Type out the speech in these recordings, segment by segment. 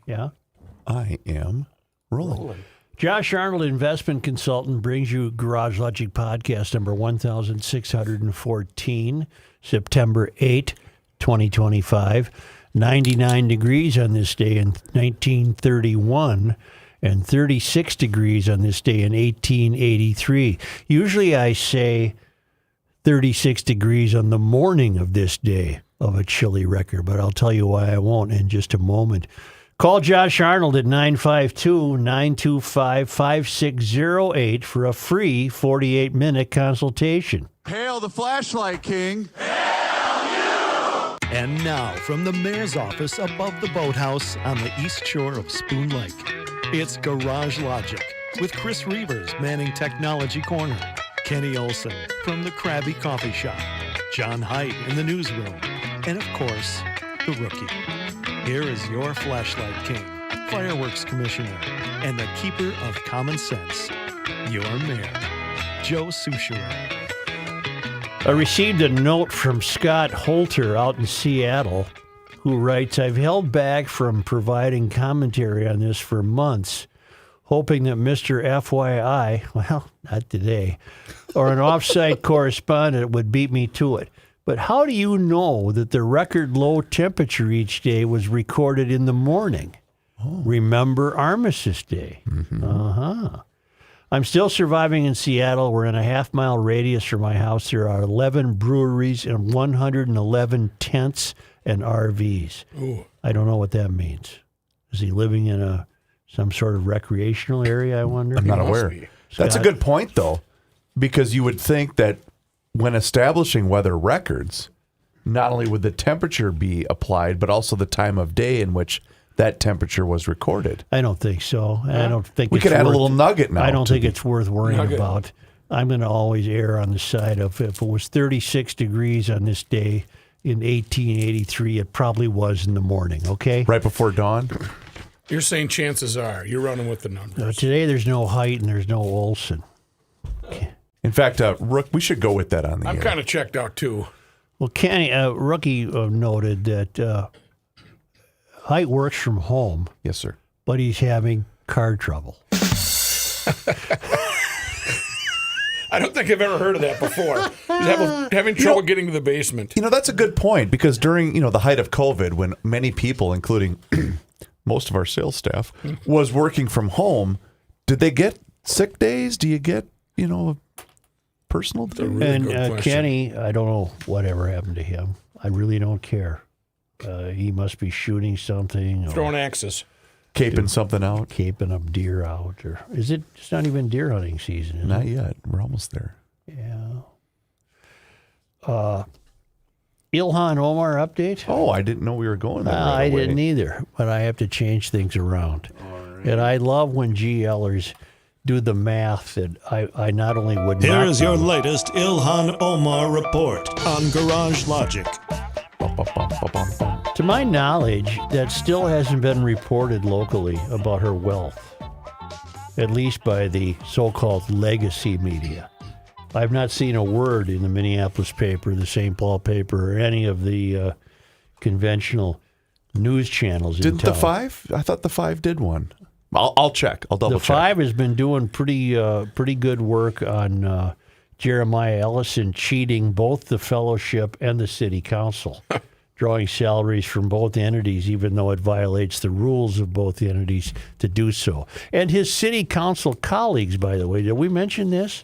Yeah? I am rolling. Josh Arnold, investment consultant, brings you Garage Logic podcast number 1614, September 8, 2025. 99 degrees on this day in 1931 and 36 degrees on this day in 1883. Usually I say 36 degrees on the morning of this day of a chilly record, but I'll tell you why I won't in just a moment. Call Josh Arnold at 952-925-5608 for a free 48-minute consultation. Hail the flashlight king. And now, from the mayor's office above the boathouse on the east shore of Spoon Lake, it's Garage Logic with Chris Reavers manning Technology Corner, Kenny Olson from the Krabby Coffee Shop, John Haidt in the newsroom, and of course, the rookie. Here is your flashlight king, fireworks commissioner, and the keeper of common sense, your mayor, Joe Soucheray. I received a note from Scott Holter out in Seattle who writes, I've held back from providing commentary on this for months, hoping that Mr. FYI, well, not today, or an off-site correspondent would beat me to it. But how do you know that the record low temperature each day was recorded in the morning? Oh. Remember Armistice Day. Mm-hmm. Uh-huh. I'm still surviving in Seattle. We're in a half-mile radius from my house. There are 11 breweries and 111 tents and RVs. Ooh. I don't know what that means. Is he living in some sort of recreational area, I wonder? I'm not aware. That's a good point, though, because you would think that when establishing weather records, not only would the temperature be applied, but also the time of day in which that temperature was recorded. I don't think so. I don't think we could add a little nugget now. I don't think it's worth worrying about. I'm going to always err on the side of if it was 36 degrees on this day in 1883, it probably was in the morning, okay? Right before dawn? You're saying chances are. You're running with the numbers. Today there's no Haidt and there's no Olson. Okay. In fact, Rook, we should go with that on the I'm kind of checked out, too. Well, Kenny, Rookie noted that Haidt works from home. Yes, sir. But he's having car trouble. I don't think I've ever heard of that before. He's having trouble getting to the basement. You know, that's a good point, because during, the height of COVID, when many people, including most of our sales staff, was working from home, did they get sick days? Do you get, personal days? Really and Kenny, I don't know whatever happened to him. I really don't care. He must be shooting something. Throwing axes. Caping something out. Caping a deer out. Or is it? It's not even deer hunting season, Not yet. We're almost there. Yeah. Ilhan Omar update? Oh, I didn't know we were going there right I away. didn't either, but I have to change things around. Right. And I love when GLers do the math that I not only would Here not... is your latest Ilhan Omar report on Garage Logic. To my knowledge, that still hasn't been reported locally about her wealth, at least by the so-called legacy media. I've not seen a word in the Minneapolis paper, the St. Paul paper, or any of the conventional news channels. Didn't the Five? I thought the Five did one. I'll check. I'll double check. The Five has been doing pretty good work on Jeremiah Ellison cheating both the fellowship and the city council, drawing salaries from both entities, even though it violates the rules of both entities to do so. And his city council colleagues, by the way, did we mention this?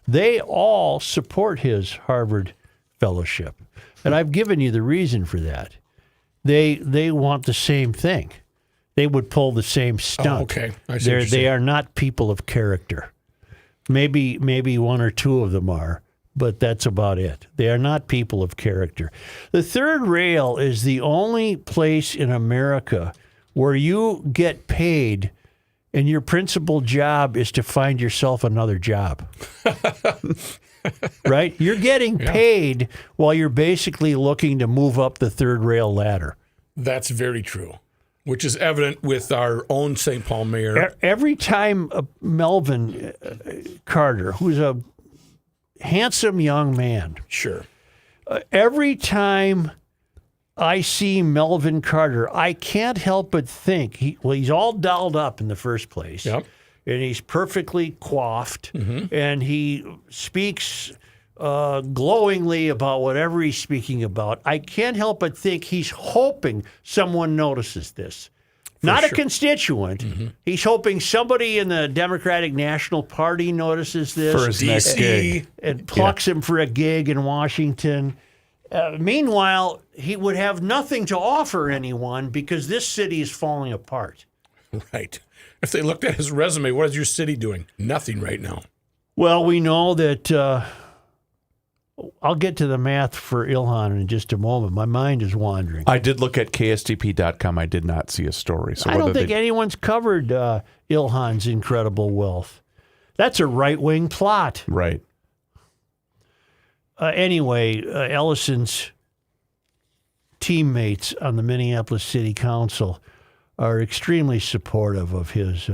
They all support his Harvard fellowship. And I've given you the reason for that. They want the same thing. They would pull the same stunt. Oh, okay. I see what you're They saying. are not people of character. Maybe one or two of them are, but that's about it. They are not people of character. The third rail is the only place in America where you get paid and your principal job is to find yourself another job. Right? You're getting paid while you're basically looking to move up the third rail ladder. That's very true, which is evident with our own St. Paul mayor. Every time Melvin Carter, who's a handsome young man, Sure. Every time I see Melvin Carter. I can't help but think, he's all dolled up in the first place. Yep. And he's perfectly coiffed, and he speaks glowingly about whatever he's speaking about. I can't help but think he's hoping someone notices this. Not a constituent. He's hoping somebody in the Democratic National Party notices this. For his next gig. And plucks him for a gig in Washington. Meanwhile, he would have nothing to offer anyone because this city is falling apart. Right. If they looked at his resume, what is your city doing? Nothing right now. Well, we know that I'll get to the math for Ilhan in just a moment. My mind is wandering. I did look at KSTP.com. I did not see a story. So I don't think anyone's covered Ilhan's incredible wealth. That's a right-wing plot. Right. Anyway, Ellison's teammates on the Minneapolis City Council are extremely supportive of his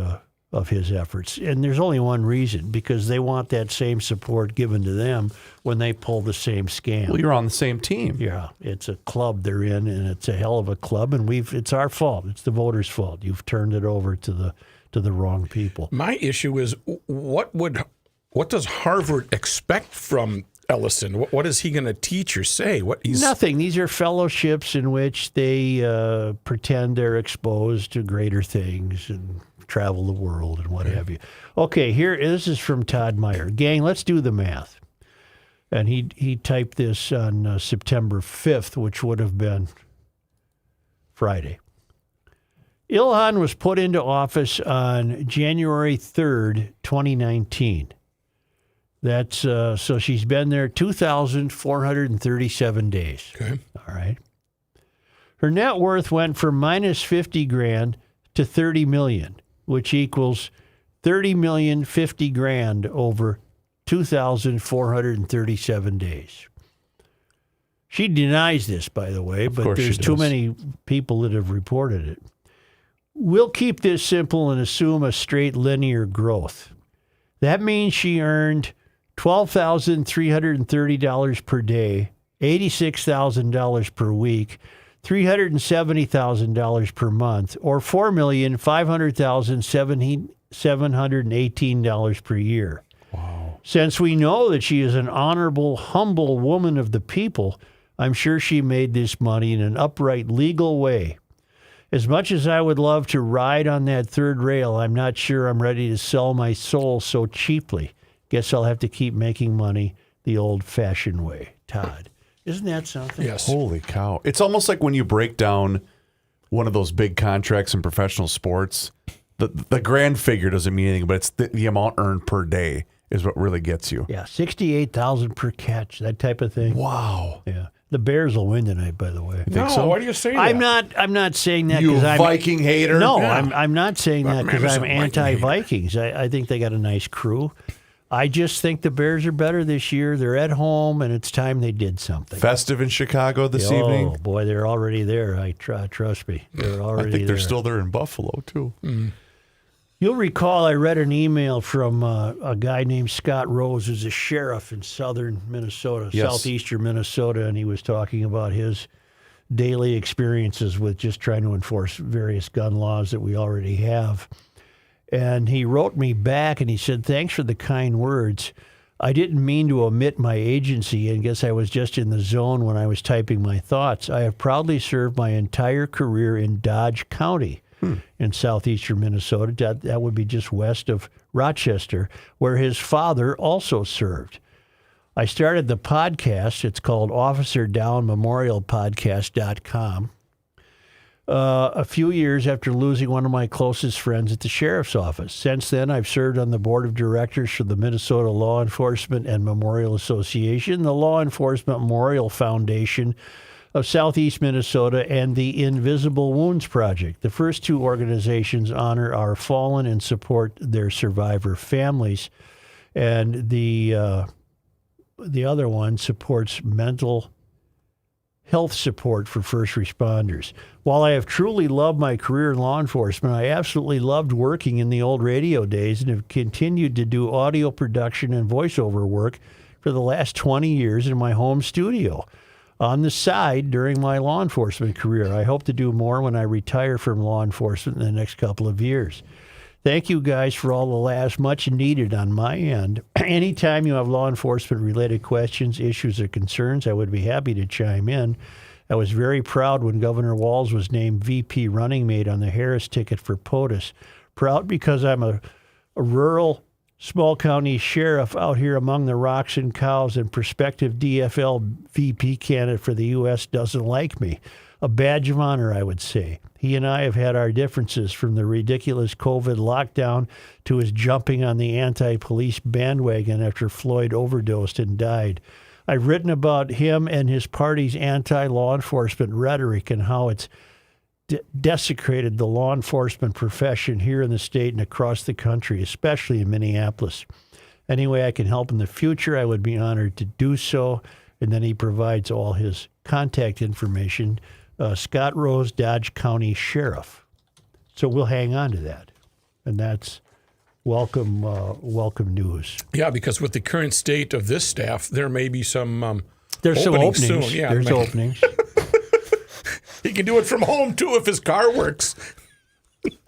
efforts. And there's only one reason, because they want that same support given to them when they pull the same scam. Well, you're on the same team. Yeah, it's a club they're in, and it's a hell of a club, and it's our fault. It's the voters' fault. You've turned it over to the wrong people. My issue is what does Harvard expect from Ellison? What is he going to teach or say? Nothing. These are fellowships in which they pretend they're exposed to greater things and travel the world and what have you. Okay, this is from Todd Meyer. Gang, let's do the math. And he typed this on September 5th, which would have been Friday. Ilhan was put into office on January 3rd, 2019. That's so she's been there 2,437 days. Okay. All right. Her net worth went from minus $50,000 to $30 million, which equals $30,050,000 over 2,437 days. She denies this, by the way, but there's too many people that have reported it. We'll keep this simple and assume a straight linear growth. That means she earned $12,330 per day, $86,000 per week, $370,000 per month, or $4,500,718 per year. Wow. Since we know that she is an honorable, humble woman of the people, I'm sure she made this money in an upright, legal way. As much as I would love to ride on that third rail, I'm not sure I'm ready to sell my soul so cheaply. Guess I'll have to keep making money the old-fashioned way. Todd, isn't that something? Yes. Holy cow. It's almost like when you break down one of those big contracts in professional sports, the grand figure doesn't mean anything, but it's the amount earned per day is what really gets you. Yeah, $68,000 per catch, that type of thing. Wow. Yeah. The Bears will win tonight, by the way. No, so? why do you say that? I'm not saying that You because I'm Viking hater. No, Yeah. I'm not saying that because I'm Viking hater. anti-Vikings. I think they got a nice crew. I just think the Bears are better this year. They're at home, and it's time they did something. Festive in Chicago this evening. Oh, boy, they're already there. Trust me. They're already I think there. they're still there in Buffalo, too. You'll recall I read an email from a guy named Scott Rose, who's a sheriff in southern Minnesota, southeastern Minnesota, and he was talking about his daily experiences with just trying to enforce various gun laws that we already have. And he wrote me back and he said, "Thanks for the kind words. I didn't mean to omit my agency and guess I was just in the zone when I was typing my thoughts. I have proudly served my entire career in Dodge County in southeastern Minnesota. That would be just west of Rochester, where his father also served. I started the podcast. It's called OfficerDownMemorialPodcast.com. A few years after losing one of my closest friends at the sheriff's office. Since then, I've served on the board of directors for the Minnesota Law Enforcement and Memorial Association, the Law Enforcement Memorial Foundation of Southeast Minnesota, and the Invisible Wounds Project. The first two organizations honor our fallen and support their survivor families, and the other one supports mental health support for first responders. While I have truly loved my career in law enforcement, I absolutely loved working in the old radio days and have continued to do audio production and voiceover work for the last 20 years in my home studio. on the side during my law enforcement career. I hope to do more when I retire from law enforcement in the next couple of years. Thank you guys for all the laughs, much needed on my end. Anytime you have law enforcement related questions, issues, or concerns, I would be happy to chime in. I was very proud when Governor Walz was named VP running mate on the Harris ticket for POTUS. Proud because I'm a rural, small county sheriff out here among the rocks and cows, and prospective DFL VP candidate for the U.S. doesn't like me. A badge of honor, I would say. He and I have had our differences, from the ridiculous COVID lockdown to his jumping on the anti-police bandwagon after Floyd overdosed and died. I've written about him and his party's anti-law enforcement rhetoric and how it's desecrated the law enforcement profession here in the state and across the country, especially in Minneapolis. Any way I can help in the future, I would be honored to do so. And then he provides all his contact information. Scott Rose, Dodge County Sheriff. So we'll hang on to that. And that's welcome news. Yeah, because with the current state of this staff, there may be some There's some openings. soon. Yeah, There's openings. He can do it from home, too, if his car works.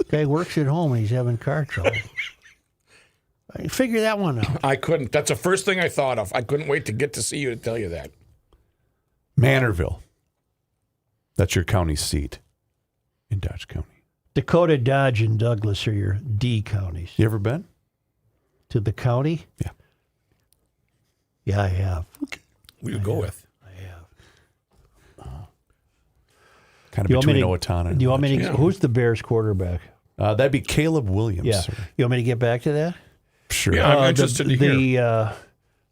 Guy works at home and he's having car trouble. Figure that one out. I couldn't. That's the first thing I thought of. I couldn't wait to get to see you to tell you that. Manorville. That's your county seat in Dodge County. Dakota, Dodge, and Douglas are your D counties. You ever been? To the county? Yeah. Yeah, I have. Okay. We would go with. I have. Kind of between Owatonna and Do you want me to? Yeah. Who's the Bears quarterback? that'd be Caleb Williams. Yeah. Sir. You want me to get back to that? Sure. Yeah, I'm interested to hear.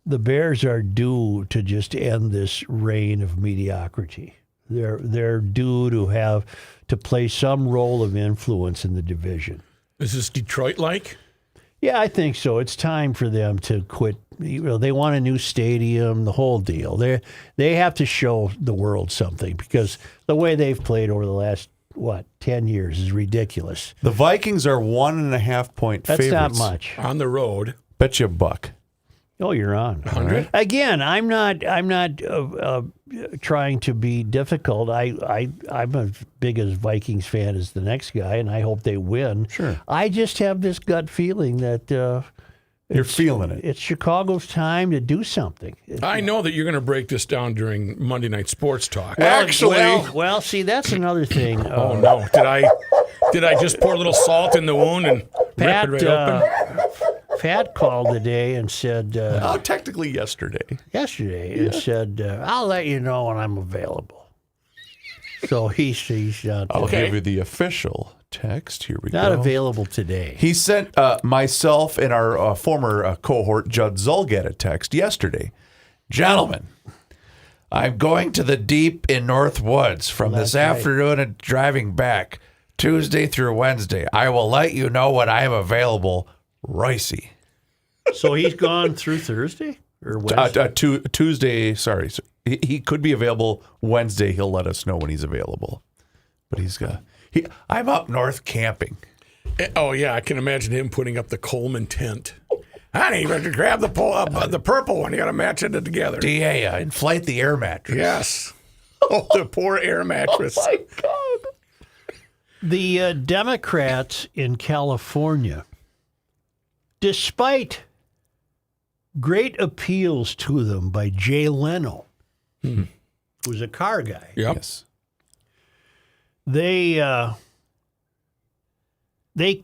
The Bears are due to just end this reign of mediocrity. They're due to play some role of influence in the division. Is this Detroit-like? Yeah, I think so. It's time for them to quit. They want a new stadium, the whole deal. They have to show the world something, because the way they've played over the last 10 years is ridiculous. The Vikings are 1.5 point That's favorites. not much. On the road. Bet you $1. Oh, you're on. 100? Again, I'm not trying to be difficult. I'm as big as Vikings fan as the next guy, and I hope they win. Sure. I just have this gut feeling that You're feeling it. it's Chicago's time to do something. I know that you're going to break this down during Monday Night Sports Talk. Well, see, that's another thing. Oh, no. Did I just pour a little salt in the wound and rip it right open? Pat called today and said Technically yesterday. and said, I'll let you know when I'm available. So he's not I'll Okay. give you the official text. Here we not go. available today. He sent myself and our former cohort, Judd Zulgad, a text yesterday. Gentlemen, I'm going to the deep in North Woods from this afternoon and driving back Tuesday through Wednesday. I will let you know when I am available. Ricey. So he's gone through Thursday or Wednesday? Tuesday, sorry. He could be available Wednesday. He'll let us know when he's available. But I'm up north camping. Oh, yeah. I can imagine him putting up the Coleman tent. Honey, you got to grab the purple one. You got to match it together. DA, inflate the air mattress. Yes. Oh, the poor air mattress. Oh, my God. The Democrats in California, despite great appeals to them by Jay Leno, who's a car guy, Yep. Yes. they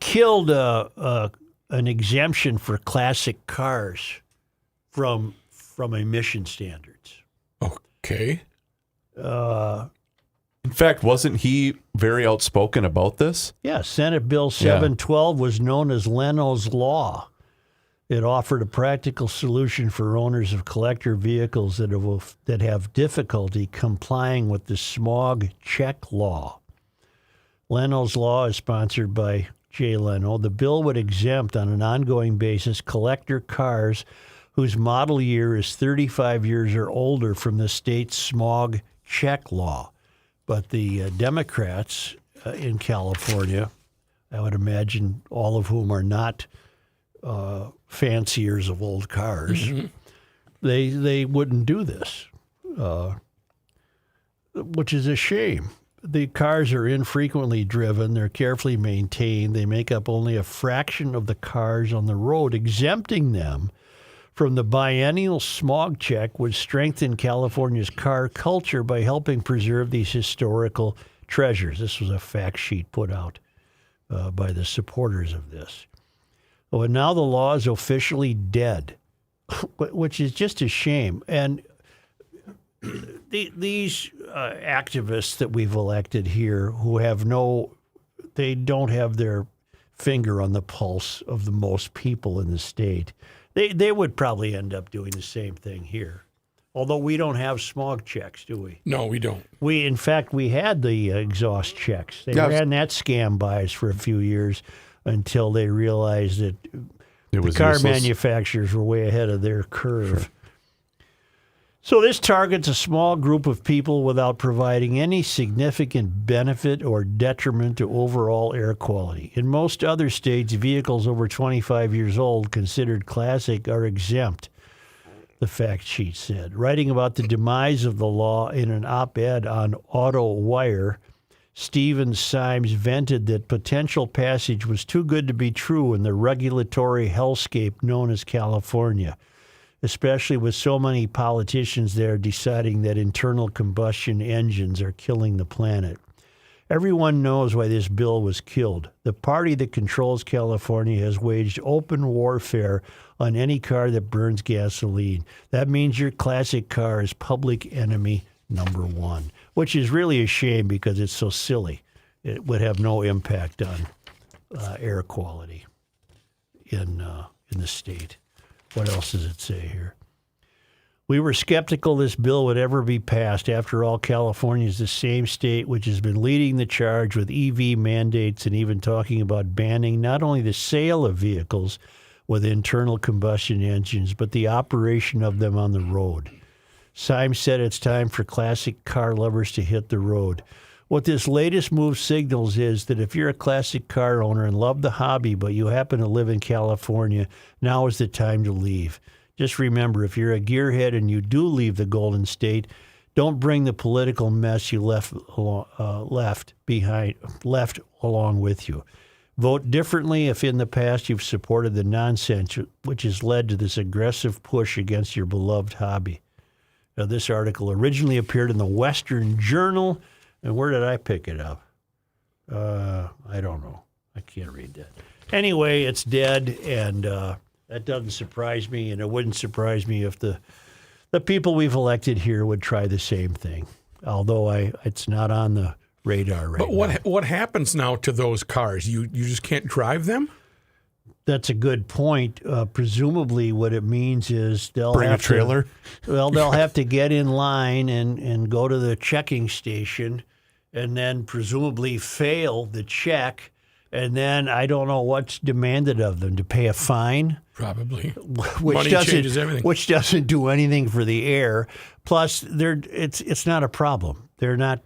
killed an exemption for classic cars from emission standards. Okay. In fact, wasn't he very outspoken about this? Yeah, Senate Bill 712 was known as Leno's Law. It offered a practical solution for owners of collector vehicles that have difficulty complying with the smog check law. Leno's Law is sponsored by Jay Leno. The bill would exempt on an ongoing basis collector cars whose model year is 35 years or older from the state's smog check law. But the Democrats in California, I would imagine all of whom are not fanciers of old cars, they wouldn't do this. which is a shame. The cars are infrequently driven. They're carefully maintained. They make up only a fraction of the cars on the road, exempting them from the biennial smog check would strengthen California's car culture by helping preserve these historical treasures. This was a fact sheet put out by the supporters of this. Oh, and now the law is officially dead, which is just a shame. And these activists that we've elected here who have they don't have their finger on the pulse of the most people in the state. They would probably end up doing the same thing here. Although we don't have smog checks, do we? No, we don't. In fact, we had the exhaust checks. They ran that scam by us for a few years until they realized that the car useless. manufacturers were way ahead of their curve. Sure. So this targets a small group of people without providing any significant benefit or detriment to overall air quality. In most other states, vehicles over 25 years old considered classic are exempt, the fact sheet said. Writing about the demise of the law in an op-ed on Auto Wire, Stephen Symes vented that potential passage was too good to be true in the regulatory hellscape known as California, especially with so many politicians there deciding that internal combustion engines are killing the planet. Everyone knows why this bill was killed. The party that controls California has waged open warfare on any car that burns gasoline. That means your classic car is public enemy number one, which is really a shame because it's so silly. It would have no impact on air quality in the state. What else does it say here? We were skeptical this bill would ever be passed. After all, California is the same state which has been leading the charge with EV mandates and even talking about banning not only the sale of vehicles with internal combustion engines, but the operation of them on the road. Symes said it's time for classic car lovers to hit the road. What this latest move signals is that if you're a classic car owner and love the hobby, but you happen to live in California, now is the time to leave. Just remember, if you're a gearhead and you do leave the Golden State, don't bring the political mess you left along with you. Vote differently if in the past you've supported the nonsense which has led to this aggressive push against your beloved hobby. Now, this article originally appeared in the Western Journal. And where did I pick it up? I don't know. I can't read that. Anyway, it's dead, and that doesn't surprise me, and it wouldn't surprise me if the people we've elected here would try the same thing, although it's not on the radar right now. But what happens now to those cars? You just can't drive them? That's a good point. Presumably what it means is they'll Bring have a trailer? They'll have to get in line and go to the checking station and then presumably fail the check. And then I don't know what's demanded of them, to pay a fine. Probably. Money changes everything. Which doesn't do anything for the air. Plus, it's not a problem. They're not.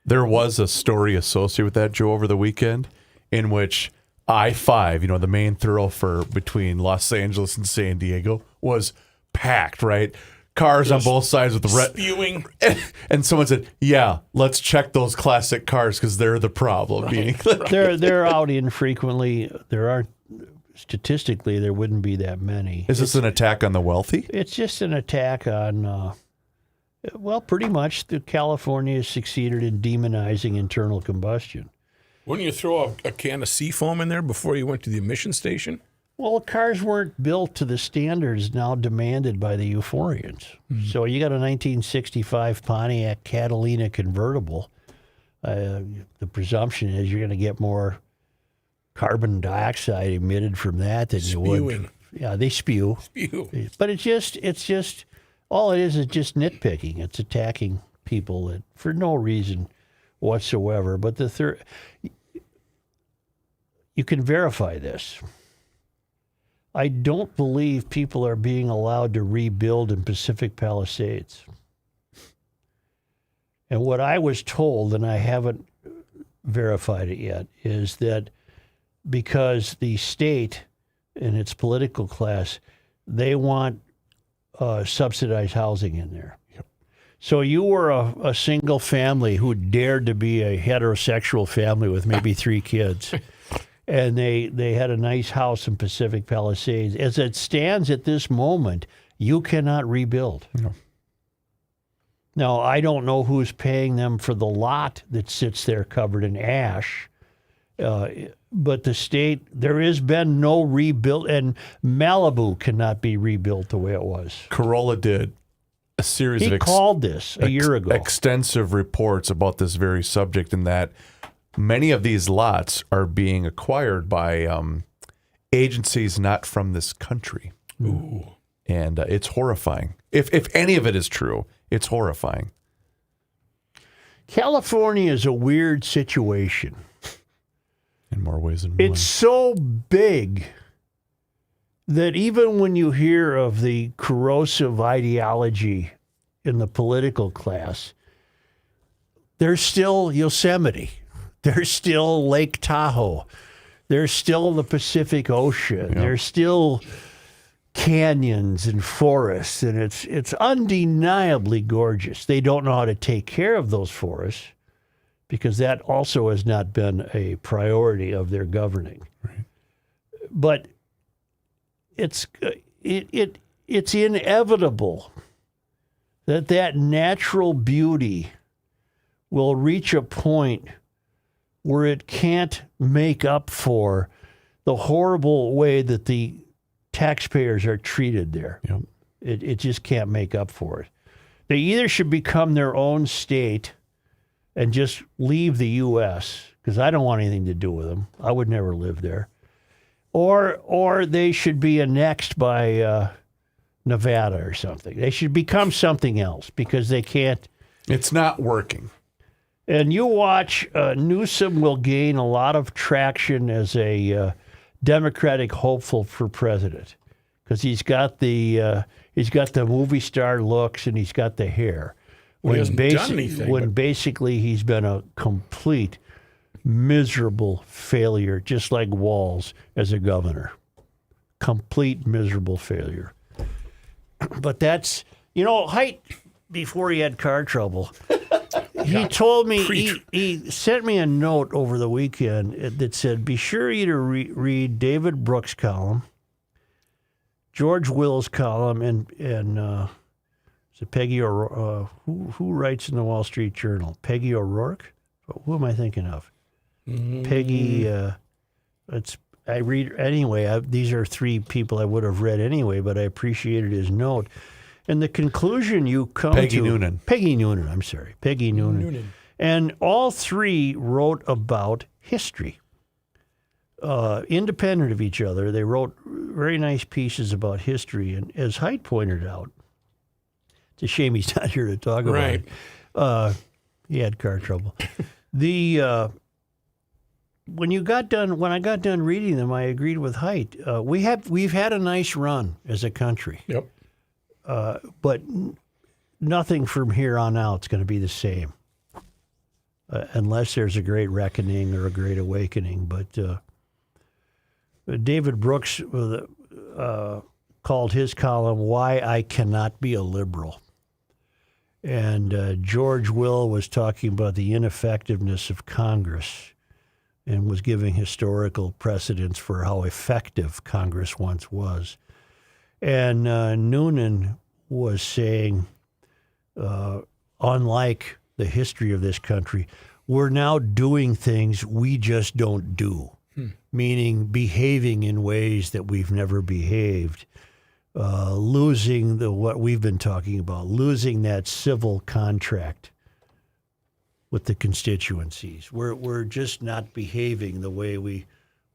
There was a story associated with that, Joe, over the weekend in which I-5, the main thoroughfare between Los Angeles and San Diego, was packed, right? Cars on both sides with the spewing. And someone said, yeah, let's check those classic cars because they're the problem. Right. They're out infrequently. Statistically, there wouldn't be that many. Is this an attack on the wealthy? It's just an attack on, pretty much California has succeeded in demonizing internal combustion. Wouldn't you throw a can of seafoam in there before you went to the emission station? Well, cars weren't built to the standards now demanded by the euphorians. Mm-hmm. So you got a 1965 Pontiac Catalina convertible. The presumption is you're going to get more carbon dioxide emitted from that than you would. Yeah, they spew. But it's just all it is just nitpicking. It's attacking people for no reason whatsoever. But you can verify this. I don't believe people are being allowed to rebuild in Pacific Palisades. And what I was told, and I haven't verified it yet, is that because the state and its political class, they want subsidized housing in there. Yep. So you were a single family who dared to be a heterosexual family with maybe 3 kids. And they had a nice house in Pacific Palisades. As it stands at this moment, you cannot rebuild. No. Now, I don't know who's paying them for the lot that sits there covered in ash. But the state, there has been no rebuild, and Malibu cannot be rebuilt the way it was. Corolla did a series He of called this a year ago. extensive reports about this very subject, and that many of these lots are being acquired by agencies not from this country. Ooh. And it's horrifying. If any of it is true, it's horrifying. California is a weird situation. In more ways than one. It's so big that even when you hear of the corrosive ideology in the political class, there's still Yosemite. There's still Lake Tahoe. There's still the Pacific Ocean. Yeah. There's still canyons and forests, and it's undeniably gorgeous. They don't know how to take care of those forests because that also has not been a priority of their governing. Right. But it's inevitable that natural beauty will reach a point where it can't make up for the horrible way that the taxpayers are treated there. Yep. It just can't make up for it. They either should become their own state and just leave the U.S., because I don't want anything to do with them. I would never live there. Or they should be annexed by Nevada or something. They should become something else because they can't. It's not working. And you watch, Newsom will gain a lot of traction as a Democratic hopeful for president because he's got the movie star looks and he's got the hair. Well, he hasn't done anything. When basically he's been a complete miserable failure, just like Walz as a governor. Complete miserable failure. But that's, Haidt, before he had car trouble, he told me, he sent me a note over the weekend that said, be sure you to read David Brooks' column, George Will's column, and is it Peggy O'Rourke? Who writes in the Wall Street Journal? Peggy O'Rourke? Who am I thinking of? Peggy, I read anyway. These are 3 people I would have read anyway, but I appreciated his note. And the conclusion you come to... Peggy Noonan. Peggy Noonan, I'm sorry. Peggy Noonan. And all 3 wrote about history. Independent of each other, they wrote very nice pieces about history. And as Haidt pointed out, it's a shame he's not here to talk about it. He had car trouble. When I got done reading them, I agreed with Haidt. We've had a nice run as a country. Yep. But nothing from here on out is going to be the same, unless there's a great reckoning or a great awakening. But David Brooks called his column "Why I Cannot Be a Liberal," and George Will was talking about the ineffectiveness of Congress and was giving historical precedents for how effective Congress once was. And Noonan was saying, unlike the history of this country, we're now doing things we just don't do, meaning behaving in ways that we've never behaved, losing what we've been talking about, losing that civil contract with the constituencies. We're just not behaving the way we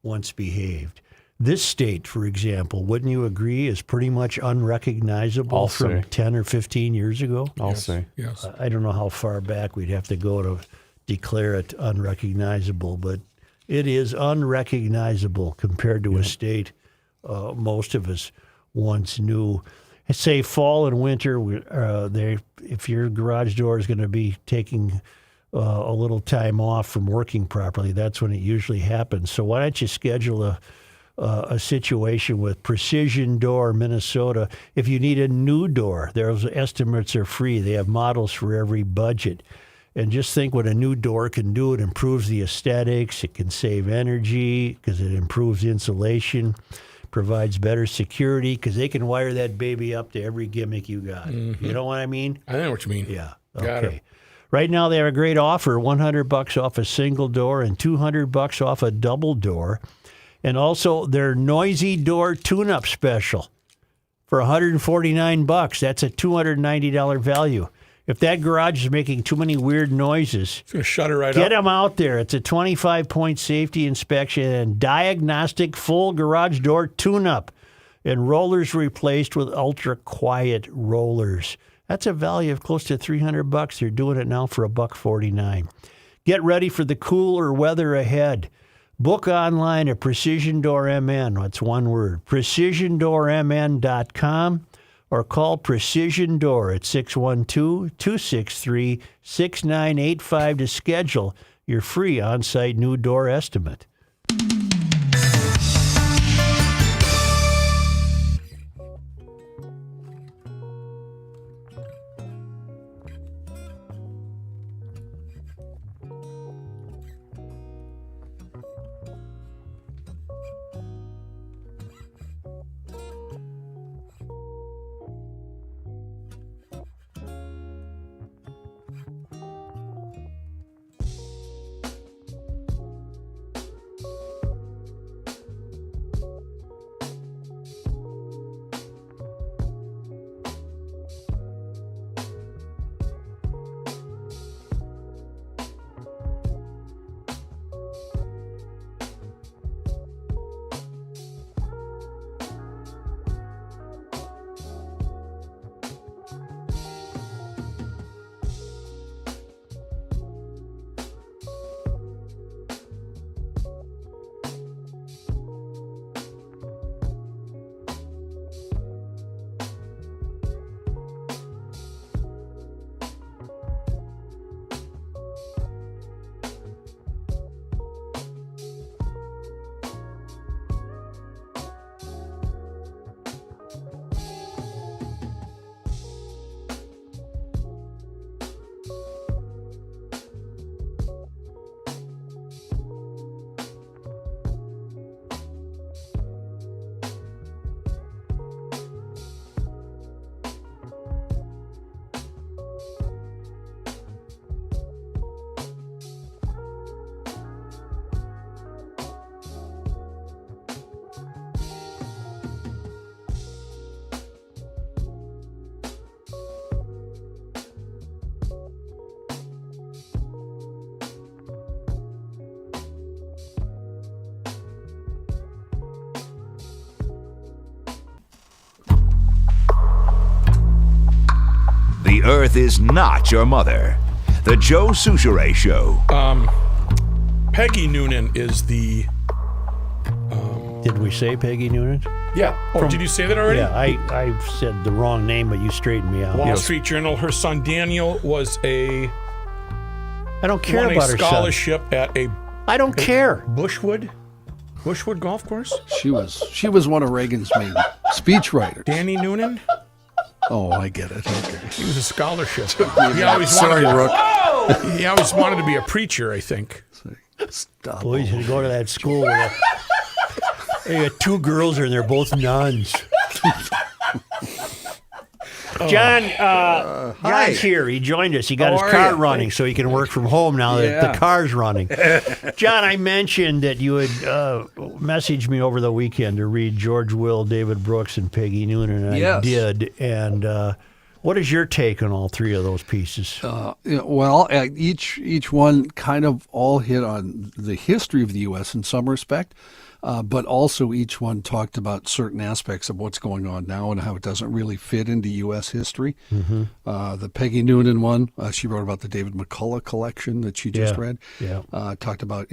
once behaved. This state, for example, wouldn't you agree, is pretty much unrecognizable from 10 or 15 years ago? I'll say. Yes. I don't know how far back we'd have to go to declare it unrecognizable, but it is unrecognizable compared to a state most of us once knew. Say fall and winter, if your garage door is going to be taking a little time off from working properly, that's when it usually happens. So why don't you schedule a situation with Precision Door Minnesota. If you need a new door, those estimates are free. They have models for every budget. And just think what a new door can do. It improves the aesthetics. It can save energy because it improves insulation, provides better security because they can wire that baby up to every gimmick you got. You know what I mean? I know what you mean. Yeah. Got Okay. it. Right now they have a great offer, $100 off a single door and $200 off a double door. And also their noisy door tune-up special for $149. That's a $290 value. If that garage is making too many weird noises, It's going to shut it right get up. them out there. It's a 25-point safety inspection and diagnostic full garage door tune-up and rollers replaced with ultra-quiet rollers. That's a value of close to $300. They're doing it now for $149. Get ready for the cooler weather ahead. Book online at Precision Door MN. That's one word, precisiondoormn.com, or call Precision Door at 612-263-6985 to schedule your free on-site new door estimate. The Earth is not your mother. The Joe Souchere Show. Peggy Noonan is the. Did we say Peggy Noonan? Yeah. Oh, did you say that already? Yeah, I said the wrong name, but you straightened me out. Wall Street Journal. Her son Daniel was I don't care won a about her son. scholarship at a I don't care. Bushwood golf course. She was one of Reagan's main speechwriters. Danny Noonan. Oh, I get it. Okay. He was a scholarship. He always wanted He always wanted to be a preacher, I think. Stop. Boys, you go to that school where they got two girls and they're both nuns. John's here. He joined us. He got his car running so he can work from home now that the car's running. John, I mentioned that you had messaged me over the weekend to read George Will, David Brooks, and Peggy Noonan, and I did. And what is your take on all three of those pieces? Each one kind of all hit on the history of the U.S. in some respect. But also each one talked about certain aspects of what's going on now and how it doesn't really fit into U.S. history. Mm-hmm. The Peggy Noonan one, she wrote about the David McCullough collection that she just read. Yeah. Talked about,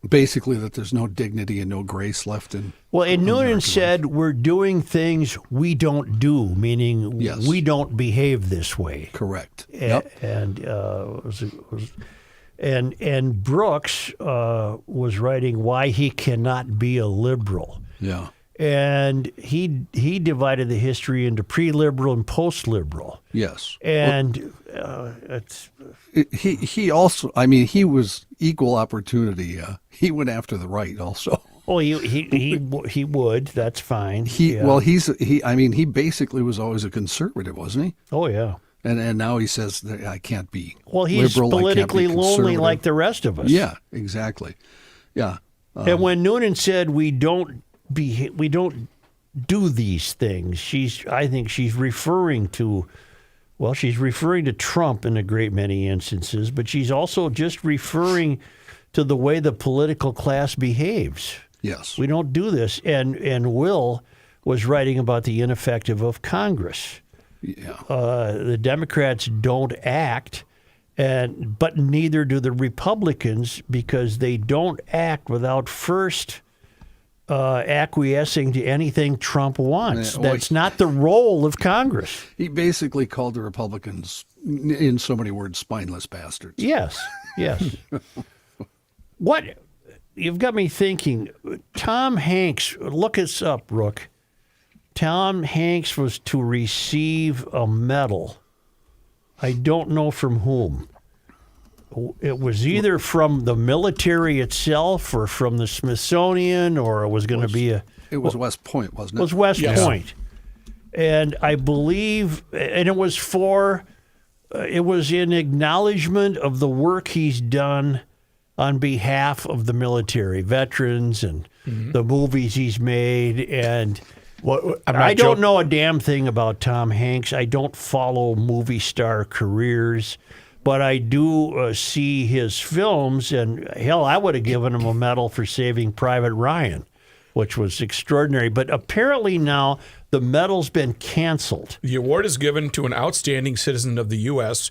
basically that there's no dignity and no grace left in. Well, and Noonan said we're doing things we don't do, meaning we don't behave this way. Correct. And Brooks was writing why he cannot be a liberal. Yeah. And he divided the history into pre-liberal and post-liberal. Yes. And He also, I mean, he was equal opportunity. He went after the right also. well, he would. That's fine. Well, he basically was always a conservative, wasn't he? Oh yeah. And now he says that I can't be Well, he's liberal, politically I can't be lonely conservative. like the rest of us. Yeah, exactly. Yeah. And when Noonan said we don't do these things, I think she's referring to Trump in a great many instances, but she's also just referring to the way the political class behaves. Yes. We don't do this. And Will was writing about the ineffective of Congress. Yeah. The Democrats don't act, but neither do the Republicans, because they don't act without first acquiescing to anything Trump wants. That's not the role of Congress. He basically called the Republicans, in so many words, spineless bastards. Yes. What you've got me thinking, Tom Hanks, look us up, Rook. Tom Hanks was to receive a medal. I don't know from whom. It was either from the military itself or from the Smithsonian, or it was going to be It was West Point, wasn't it? It was West Point. And I believe, and it was in acknowledgement of the work he's done on behalf of the military, veterans, and the movies he's made. And I don't know a damn thing about Tom Hanks. I don't follow movie star careers, but I do see his films. And hell, I would have given him a medal for Saving Private Ryan, which was extraordinary. But apparently now the medal's been canceled. The award is given to an outstanding citizen of the U.S.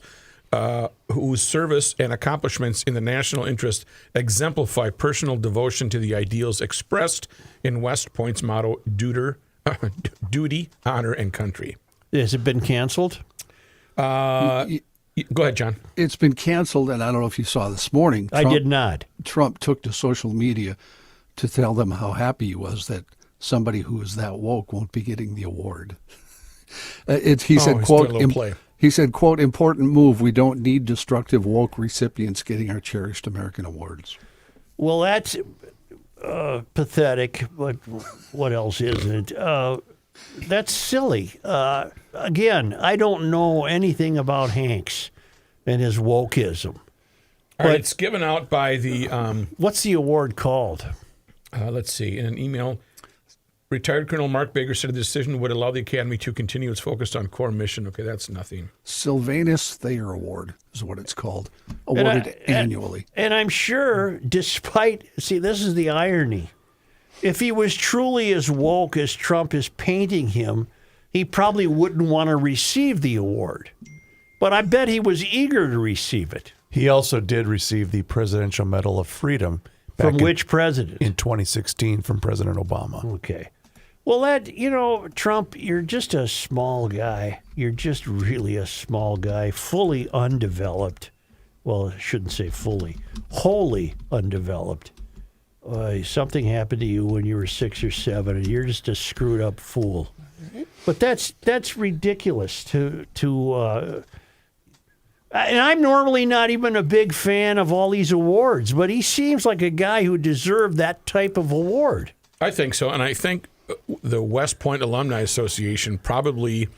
Whose service and accomplishments in the national interest exemplify personal devotion to the ideals expressed in West Point's motto, duty, honor, and country. Has it been canceled? Go ahead, John. It's been canceled, and I don't know if you saw this morning. I did not. Trump took to social media to tell them how happy he was that somebody who is that woke won't be getting the award. He said, quote, he said, quote, important move. We don't need destructive woke recipients getting our cherished American awards. Well, that's pathetic, but what else isn't it? That's silly. Again, I don't know anything about Hanks and his wokeism. All right, it's given out by the... what's the award called? Let's see. In an email, retired Colonel Mark Baker said the decision would allow the Academy to continue its focus on core mission. Okay, that's nothing. Sylvanus Thayer Award is what it's called, awarded annually. And I'm sure, despite... See, this is the irony. If he was truly as woke as Trump is painting him, he probably wouldn't want to receive the award. But I bet he was eager to receive it. He also did receive the Presidential Medal of Freedom. From which president? In 2016 from President Obama. Okay. Well, Trump, you're just a small guy. You're just really a small guy, fully undeveloped. Well, I shouldn't say fully. Wholly undeveloped. Something happened to you when you were 6 or 7, and you're just a screwed up fool. But that's ridiculous to and I'm normally not even a big fan of all these awards, but he seems like a guy who deserved that type of award. I think so, and I think the West Point Alumni Association probably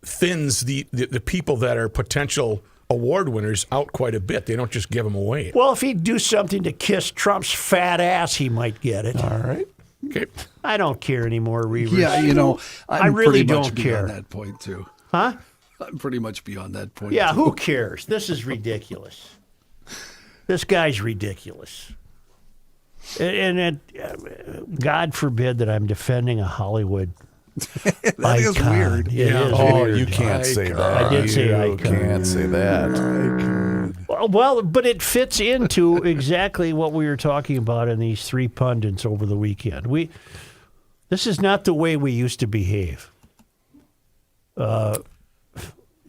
thins the people that are potential award winners out quite a bit. They don't just give them away. Well, if he'd do something to kiss Trump's fat ass, he might get it. All right. Okay. I don't care anymore, Reavers. Yeah, I really pretty much don't care. Beyond that point too. Huh? I'm pretty much beyond that point. Yeah, too. who cares? This is ridiculous. This guy's ridiculous. And God forbid that I'm defending a Hollywood That icon. is weird. It is Oh, weird. you can't say that. I did say icon. You can't say that. Well, but it fits into exactly what we were talking about in these 3 pundits over the weekend. This is not the way we used to behave.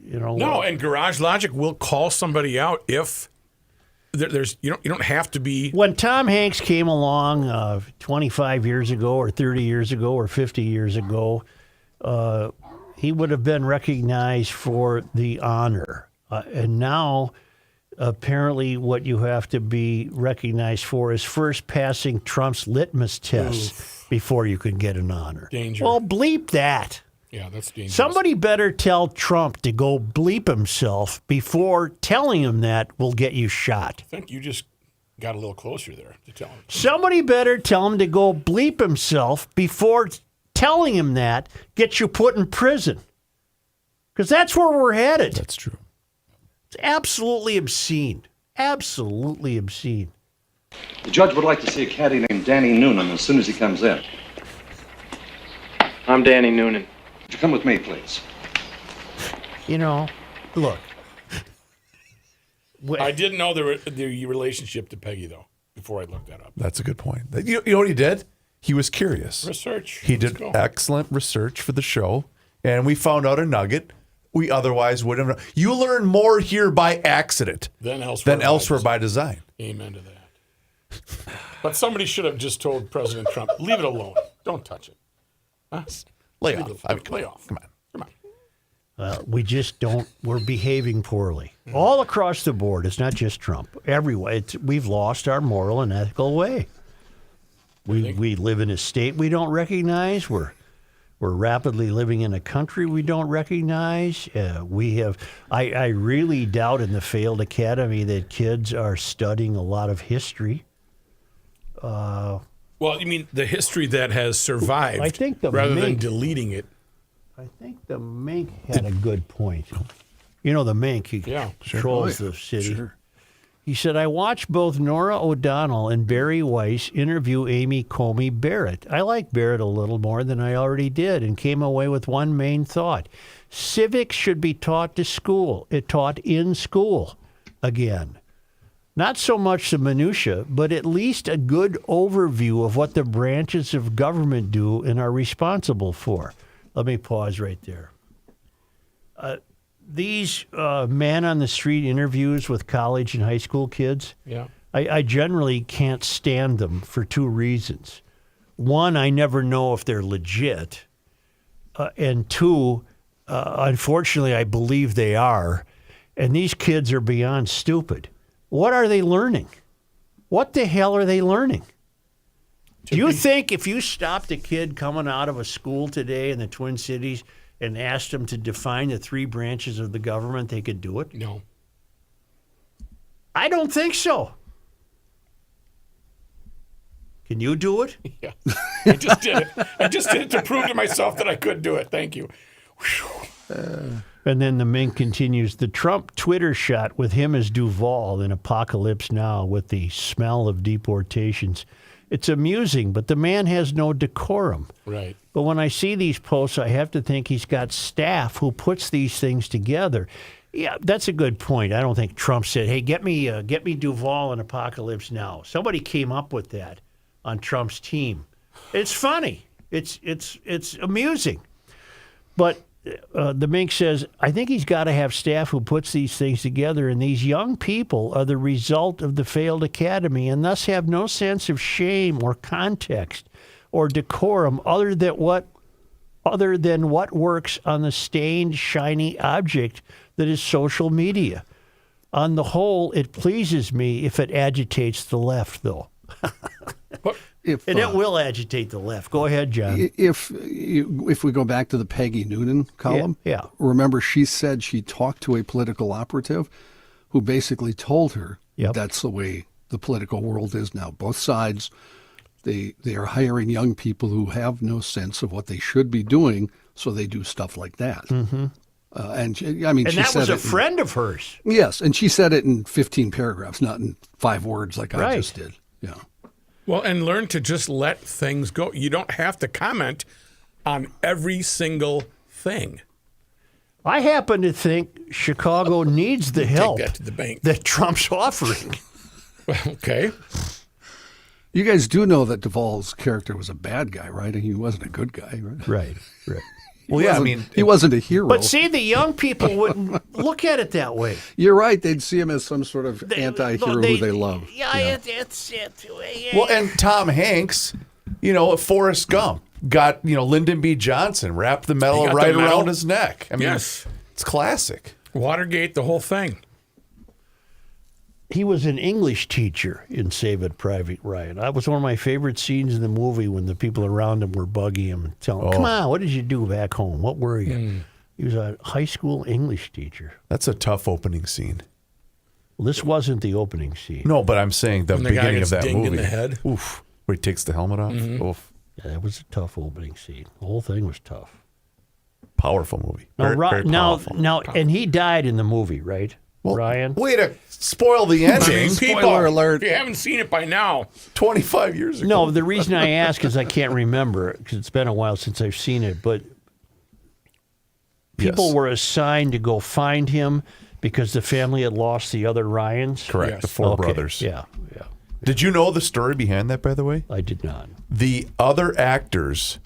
No, and Garage Logic will call somebody out if there's you don't have to be. When Tom Hanks came along 25 years ago or 30 years ago or 50 years ago, he would have been recognized for the honor. And now, apparently, what you have to be recognized for is first passing Trump's litmus test before you can get an honor. Danger. Well, bleep that. Yeah, that's dangerous. Somebody better tell Trump to go bleep himself before telling him that will get you shot. I think you just got a little closer there to tell him. Somebody better tell him to go bleep himself before telling him that gets you put in prison. Because that's where we're headed. That's true. It's absolutely obscene. Absolutely obscene. The judge would like to see a caddy named Danny Noonan as soon as he comes in. I'm Danny Noonan. Would you come with me, please? You know, look. I didn't know the relationship to Peggy, though, before I looked that up. That's a good point. You know what he did? He was curious. Research. He did excellent research for the show, and we found out a nugget we otherwise wouldn't have known. You learn more here by accident than elsewhere by design. Amen to that. But somebody should have just told President Trump, leave it alone. Don't touch it. Huh? Lay off. Lay off. Come on. We just don't. We're behaving poorly all across the board. It's not just Trump. Everywhere, we've lost our moral and ethical way. We live in a state we don't recognize. We're rapidly living in a country we don't recognize. We have. I really doubt in the failed academy that kids are studying a lot of history. Well, you mean the history that has survived, I think rather than deleting it. I think the Mink had a good point. You know the Mink, he controls the city. Sure. He said, I watched both Nora O'Donnell and Barry Weiss interview Amy Comey Barrett. I like Barrett a little more than I already did and came away with one main thought. Civics should be taught taught in school again. Not so much the minutia, but at least a good overview of what the branches of government do and are responsible for. Let me pause right there. These man-on-the-street interviews with college and high school kids, I generally can't stand them for two reasons. One, I never know if they're legit. And two, unfortunately, I believe they are. And these kids are beyond stupid. What are they learning? What the hell are they learning? Do you think if you stopped a kid coming out of a school today in the Twin Cities and asked them to define the three branches of the government, they could do it? No. I don't think so. Can you do it? Yeah. I just did it. I just did it to prove to myself that I could do it. Thank you. And then the Mink continues, the Trump Twitter shot with him as Duvall in Apocalypse Now with the smell of deportations. It's amusing, but the man has no decorum. Right. But when I see these posts, I have to think he's got staff who puts these things together. Yeah, that's a good point. I don't think Trump said, hey, get me Duvall in Apocalypse Now. Somebody came up with that on Trump's team. It's funny. It's amusing. But the Mink says, I think he's got to have staff who puts these things together, and these young people are the result of the failed academy and thus have no sense of shame or context or decorum other than what works on the stained, shiny object that is social media. On the whole, it pleases me if it agitates the left, though. And it will agitate the left. Go ahead, John. If we go back to the Peggy Noonan column, remember she said she talked to a political operative who basically told her that's the way the political world is now. Both sides, they are hiring young people who have no sense of what they should be doing, so they do stuff like that. Mm-hmm. And she that was a friend of hers. Yes, and she said it in 15 paragraphs, not in 5 words like I just did. Yeah. Well, and learn to just let things go. You don't have to comment on every single thing. I happen to think Chicago needs the help Take that to the bank. that Trump's offering. Okay. You guys do know that Duvall's character was a bad guy, right? He wasn't a good guy, right? Right. Well, yeah, I mean, he wasn't a hero. But see, the young people wouldn't look at it that way. You're right. They'd see him as some sort of anti-hero who they love. Yeah. well, and Tom Hanks, Forrest Gump got, Lyndon B. Johnson wrapped the medal He got right the medal? around his neck. I mean, Yes. it's classic. Watergate, the whole thing. He was an English teacher in Saving Private Ryan. That was one of my favorite scenes in the movie when the people around him were bugging him and telling him, come on, what did you do back home? What were you? He was a high school English teacher. That's a tough opening scene. Well, this wasn't the opening scene. No, but I'm saying the When the guy beginning gets of that dinged movie. in the head. Oof. Where he takes the helmet off. Oof. Yeah, that was a tough opening scene. The whole thing was tough. Powerful movie. Now, Very powerful. and he died in the movie, right? Well, Ryan? Way to spoil the ending. Spoiler alert. If you haven't seen it by now, 25 years ago. No, the reason I ask is I can't remember because it's been a while since I've seen it. But people Yes. were assigned to go find him because the family had lost the other Ryans. Correct. Yes. The four Okay, brothers. Yeah. Did you know the story behind that, by the way? I did not. The other actors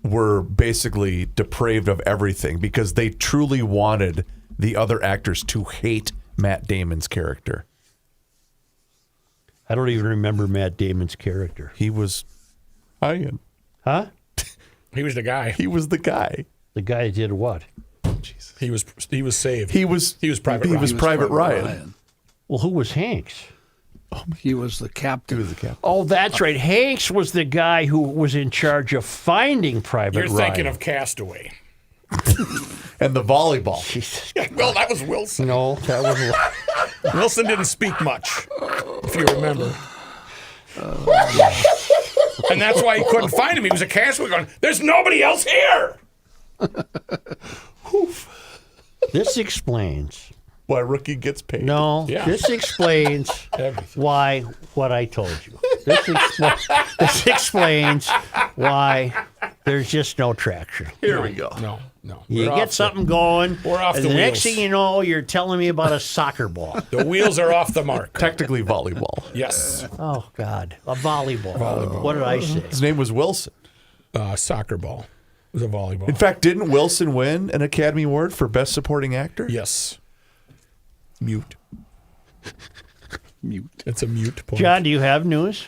were basically depraved of everything because they truly wanted the other actors to hate Matt Damon's character. I don't even remember Matt Damon's character. He was Ian. Huh? he was the guy. He was the guy. The guy that did what? He was saved. He was Private He Ryan. was Private Ryan. Well, who was Hanks? He was the captain. He was the captain. Oh, that's right. Hanks was the guy who was in charge of finding Private You're Ryan. thinking of Castaway. And the volleyball. Jesus. Well, that was Wilson. No, that was Wilson didn't speak much, if you remember. And that's why he couldn't find him. He was a castaway going, there's nobody else here. This explains. Why Rookie gets paid. No, Yeah. this explains Everything. why what I told you. This explains why there's just no traction. Here we go. No. You We're get off something going, we're off and the the next wheels. thing you know, you're telling me about a soccer ball. The wheels are off the mark. Technically volleyball. Yes. Oh, God. A volleyball. What did I say? His name was Wilson. Soccer ball. It was a volleyball. In fact, didn't Wilson win an Academy Award for Best Supporting Actor? Yes. Mute. Mute. It's a mute point. John, do you have news?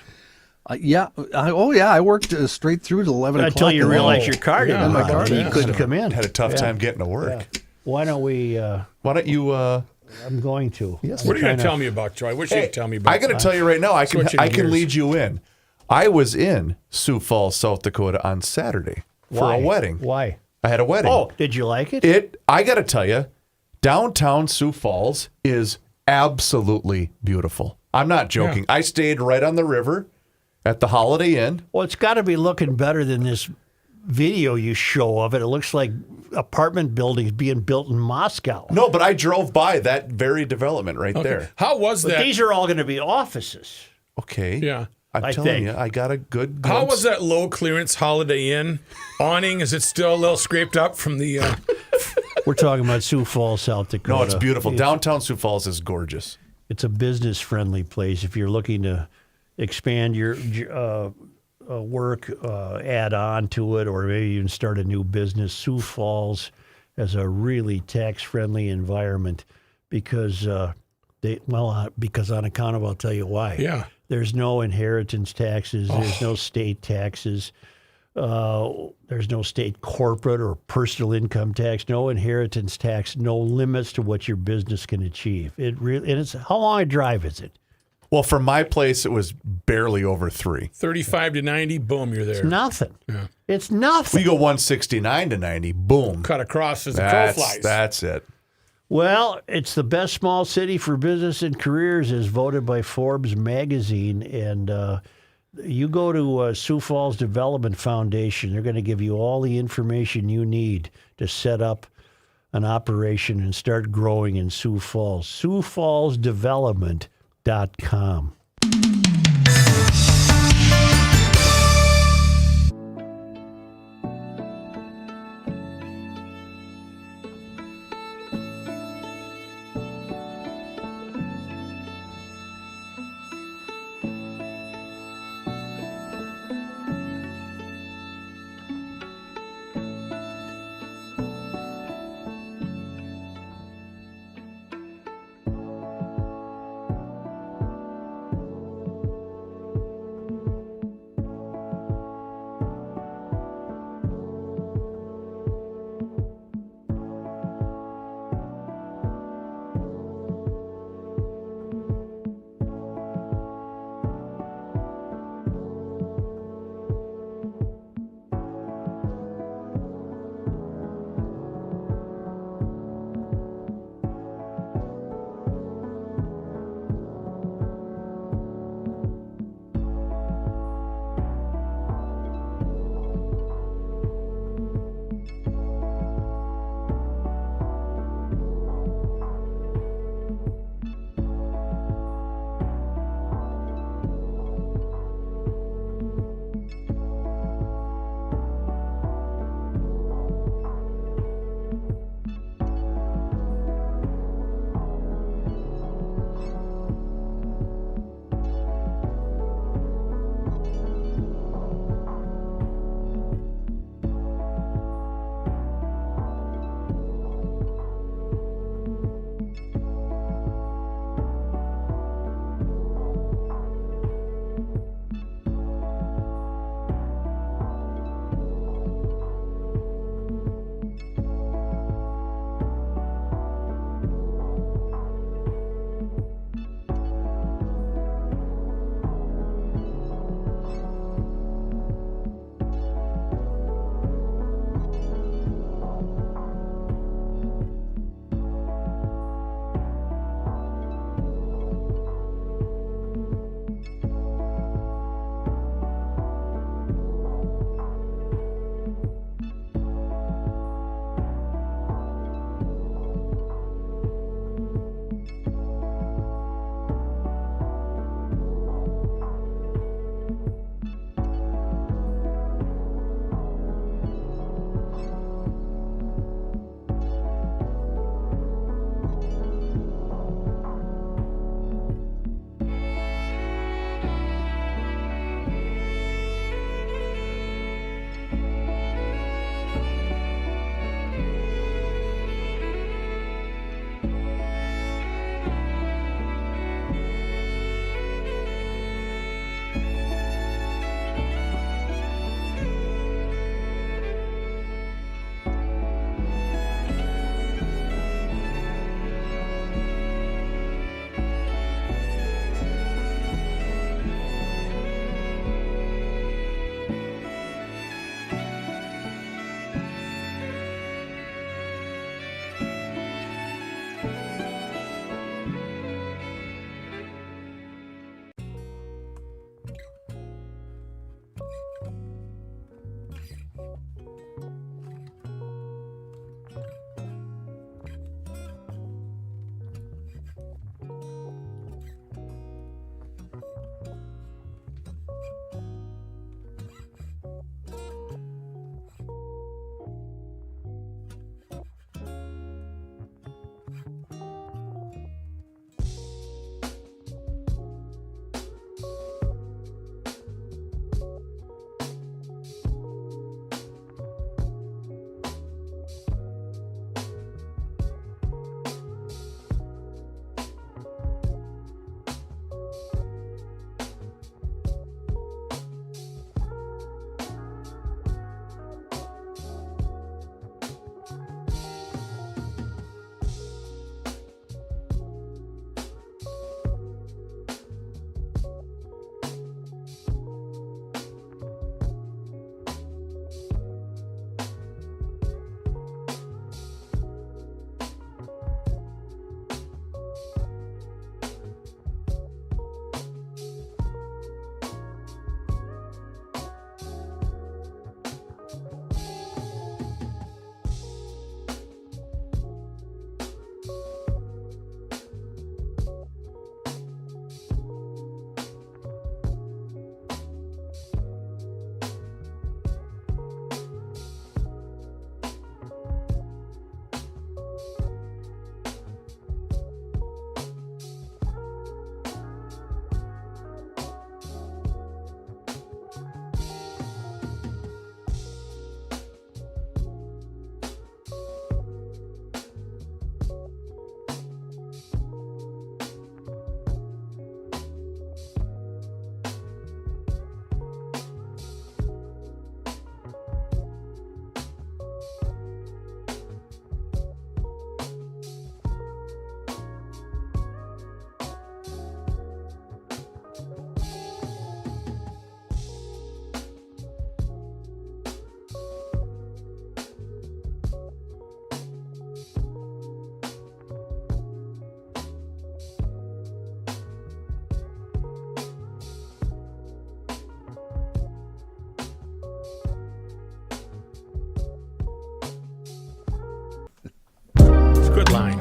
I worked straight through to 11 o'clock. Until you and realized then- your car didn't my run. car You didn't. couldn't come in. Had a tough time getting to work. Why don't we? Why don't you? I'm going to. Yes. What are you going to tell me about, Joe? I wish you'd tell me about I got to tell you right now. I can Switching gears. lead you in. I was in Sioux Falls, South Dakota on Saturday for Why? a wedding. Why? I had a wedding. Oh, did you like it? I got to tell you, downtown Sioux Falls is absolutely beautiful. I'm not joking. Yeah. I stayed right on the river at the Holiday Inn. Well, it's got to be looking better than this video you show of it. It looks like apartment buildings being built in Moscow. No, but I drove by that very development right there. How was But that? these are all going to be offices. Okay. Yeah. I'm I telling think. you, I got a good glimpse. How was that low clearance Holiday Inn awning? Is it still a little scraped up from the? We're talking about Sioux Falls, South Dakota. No, it's beautiful. Downtown Sioux Falls is gorgeous. It's a business-friendly place. If you're looking to expand your work, add on to it, or maybe even start a new business, Sioux Falls has a really tax-friendly environment because because on account of, I'll tell you why. Yeah. There's no inheritance taxes. There's no state taxes. There's no state corporate or personal income tax. No inheritance tax. No limits to what your business can achieve. And it's how long a drive is it? Well, from my place, it was barely over 3. 35 to 90, boom, you're there. Nothing. Yeah. It's nothing. We go 169 to 90, boom. Cut across as the crow flies. That's it. Well, it's the best small city for business and careers as voted by Forbes magazine. And you go to Sioux Falls Development Foundation, they're going to give you all the information you need to set up an operation and start growing in Sioux Falls. SiouxFallsDevelopment.com.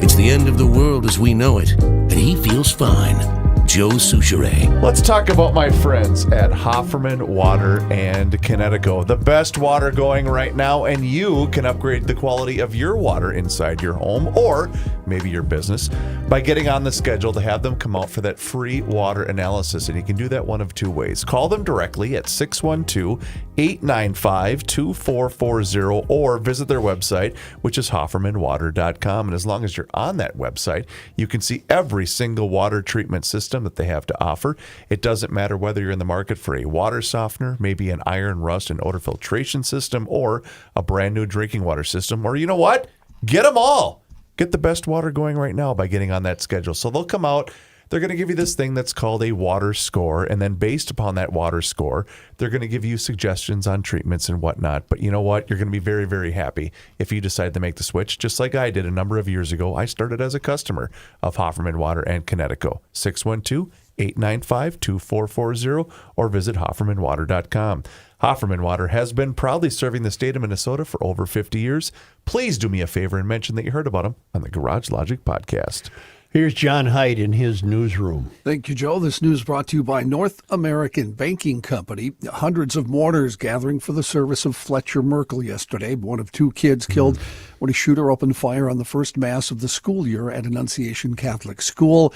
It's the end of the world as we know it, and he feels fine. Joe Souchere. Let's talk about my friends at Hofferman Water and Connecticut. The best water going right now, and you can upgrade the quality of your water inside your home or maybe your business by getting on the schedule to have them come out for that free water analysis. And you can do that one of two ways. Call them directly at 612-895-2440 or visit their website, which is hoffermanwater.com. And as long as you're on that website, you can see every single water treatment system that they have to offer. It doesn't matter whether you're in the market for a water softener, maybe an iron, rust, and odor filtration system, or a brand new drinking water system, or you know what? Get them all. Get the best water going right now by getting on that schedule. So they'll come out. They're going to give you this thing that's called a water score. And then based upon that water score, they're going to give you suggestions on treatments and whatnot. But you know what? You're going to be very, very happy if you decide to make the switch, just like I did a number of years ago. I started as a customer of Hofferman Water and Connecticut. 612-895-2440 or visit hoffermanwater.com. Hofferman Water has been proudly serving the state of Minnesota for over 50 years. Please do me a favor and mention that you heard about them on the Garage Logic podcast. Here's John Haidt in his newsroom. Thank you, Joe. This news brought to you by North American Banking Company. Hundreds of mourners gathering for the service of Fletcher Merkel yesterday, one of two kids killed when a shooter opened fire on the first Mass of the school year at Annunciation Catholic School.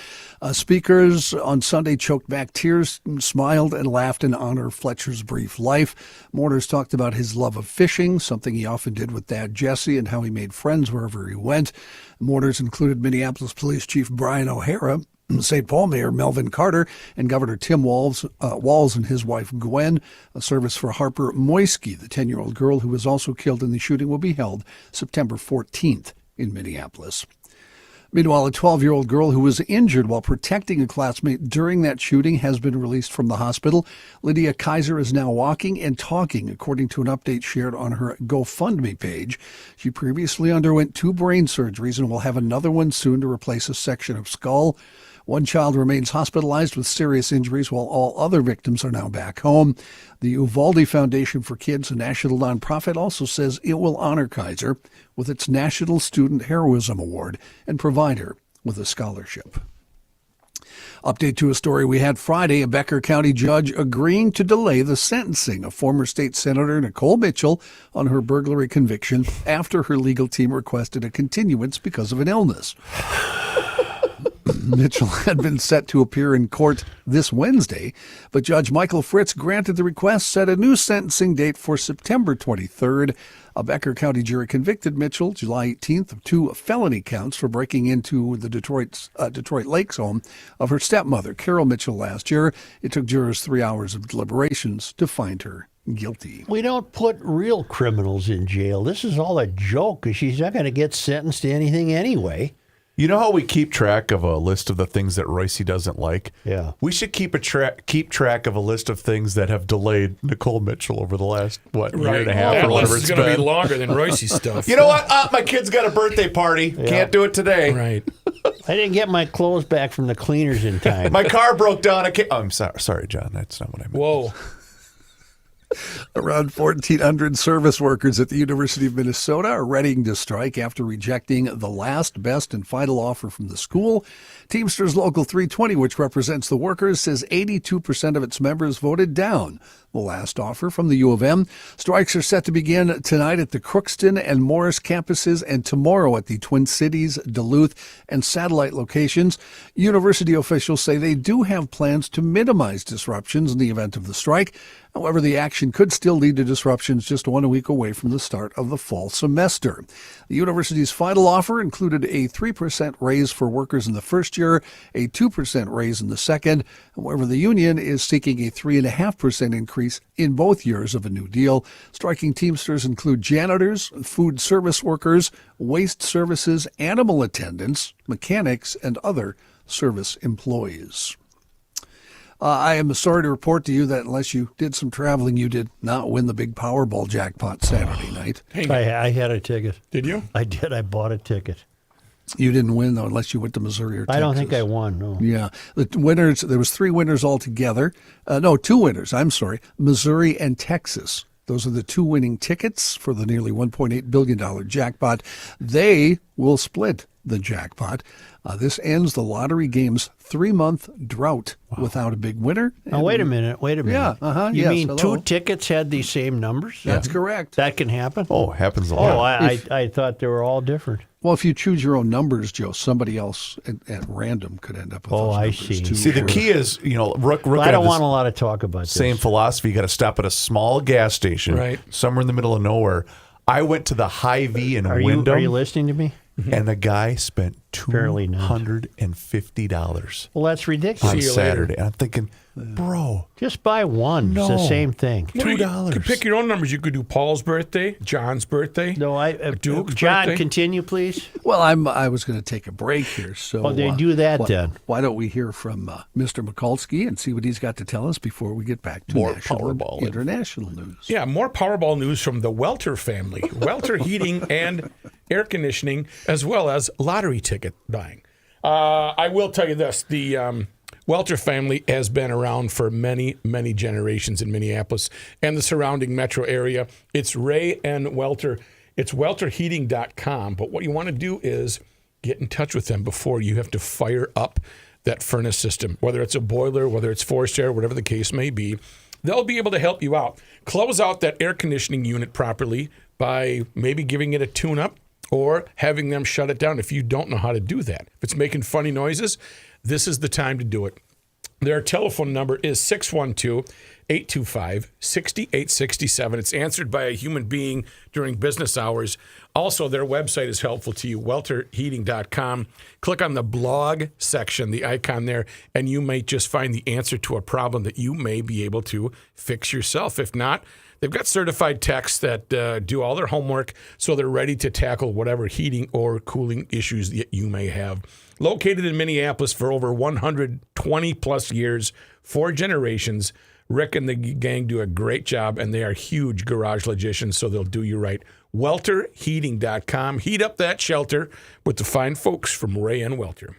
Speakers on Sunday choked back tears, smiled, and laughed in honor of Fletcher's brief life. Mourners talked about his love of fishing, something he often did with Dad Jesse, and how he made friends wherever he went. Mourners included Minneapolis Police Chief Brian O'Hara, St. Paul Mayor Melvin Carter, and Governor Tim Walz and his wife Gwen. A service for Harper Moisky, the 10-year-old girl who was also killed in the shooting, will be held September 14th in Minneapolis. Meanwhile, a 12-year-old girl who was injured while protecting a classmate during that shooting has been released from the hospital. Lydia Kaiser is now walking and talking, according to an update shared on her GoFundMe page. She previously underwent 2 brain surgeries and will have another one soon to replace a section of skull. One child remains hospitalized with serious injuries, while all other victims are now back home. The Uvalde Foundation for Kids, a national nonprofit, also says it will honor Kaiser with its National Student Heroism Award and provide her with a scholarship. Update to a story we had Friday, a Becker County judge agreeing to delay the sentencing of former state senator Nicole Mitchell on her burglary conviction after her legal team requested a continuance because of an illness. Mitchell had been set to appear in court this Wednesday, but Judge Michael Fritz granted the request, set a new sentencing date for September 23rd. A Becker County jury convicted Mitchell July 18th of 2 felony counts for breaking into the Detroit Lakes home of her stepmother, Carol Mitchell, last year. It took jurors 3 hours of deliberations to find her guilty. We don't put real criminals in jail. This is all a joke because she's not going to get sentenced to anything anyway. You know how we keep track of a list of the things that Royce doesn't like? Yeah. We should keep track of a list of things that have delayed Nicole Mitchell over the last, year and a half That or whatever list it's is going to been. be longer than Royce's stuff. You know what? My kid's got a birthday party. Yeah. Can't do it today. Right. I didn't get my clothes back from the cleaners in time. My car broke down. I'm sorry, John. That's not what I meant. Whoa. Around 1,400 service workers at the University of Minnesota are readying to strike after rejecting the last, best, and final offer from the school. Teamsters Local 320, which represents the workers, says 82% of its members voted down the last offer from the U of M. Strikes are set to begin tonight at the Crookston and Morris campuses and tomorrow at the Twin Cities, Duluth, and satellite locations. University officials say they do have plans to minimize disruptions in the event of the strike. However, the action could still lead to disruptions just 1 week away from the start of the fall semester. The university's final offer included a 3% raise for workers in the first year, a 2% raise in the second. However, the union is seeking a 3.5% increase in both years of a new deal. Striking Teamsters include janitors, food service workers, waste services, animal attendants, mechanics, and other service employees. I am sorry to report to you that unless you did some traveling, you did not win the big Powerball jackpot Saturday night. I had a ticket. Did you? I did. I bought a ticket. You didn't win, though, unless you went to Missouri or Texas. I don't think I won, no. Yeah. The winners, there was 3 winners altogether. No, 2 winners, I'm sorry. Missouri and Texas Those are the 2 winning tickets for the nearly $1.8 billion jackpot. They will split the jackpot. This ends the lottery game's 3-month drought without a big winner. Now, wait a minute. Yeah, You yes, mean hello. 2 tickets had the same numbers? That's correct. That can happen? Oh, it happens a Oh, lot. I thought they were all different. Well, if you choose your own numbers, Joe, somebody else at random could end up with Oh, those I numbers see. too. See, the key is, Rook I had don't this want a lot of talk about same this. philosophy. You got to stop at a small gas station, Right. somewhere in the middle of nowhere. I went to the Hy-Vee in Are Wyndham, you listening to me? and the guy spent Apparently not. $250 Well, that's on ridiculous. See you Saturday. later. And I'm thinking, bro, Just buy one. It's the No. same thing. Well, you $2. could pick your own numbers. You could do Paul's birthday, John's birthday. No, Duke's John, birthday. continue, please. Well, I was going to take a break here, so Well, they do that why, then. Why don't we hear from Mr. Mikulski and see what he's got to tell us before we get back to More national and Powerball. international news? Yeah, more Powerball news from the Welter family. Welter Heating and Air Conditioning, as well as lottery ticket buying. I will tell you this. The Welter family has been around for many, many generations in Minneapolis and the surrounding metro area. It's Ray and Welter. It's welterheating.com. But what you want to do is get in touch with them before you have to fire up that furnace system, whether it's a boiler, whether it's forced air, whatever the case may be. They'll be able to help you out. Close out that air conditioning unit properly by maybe giving it a tune-up or having them shut it down if you don't know how to do that. If it's making funny noises, this is the time to do it. Their telephone number is 612-825-6867. It's answered by a human being during business hours. Also, their website is helpful to you, welterheating.com. Click on the blog section, the icon there, and you may just find the answer to a problem that you may be able to fix yourself. If not, they've got certified techs that do all their homework, so they're ready to tackle whatever heating or cooling issues that you may have. Located in Minneapolis for over 120 plus years, 4 generations, Rick and the gang do a great job, and they are huge garage logicians, so they'll do you right. WelterHeating.com. Heat up that shelter with the fine folks from Ray and Welter.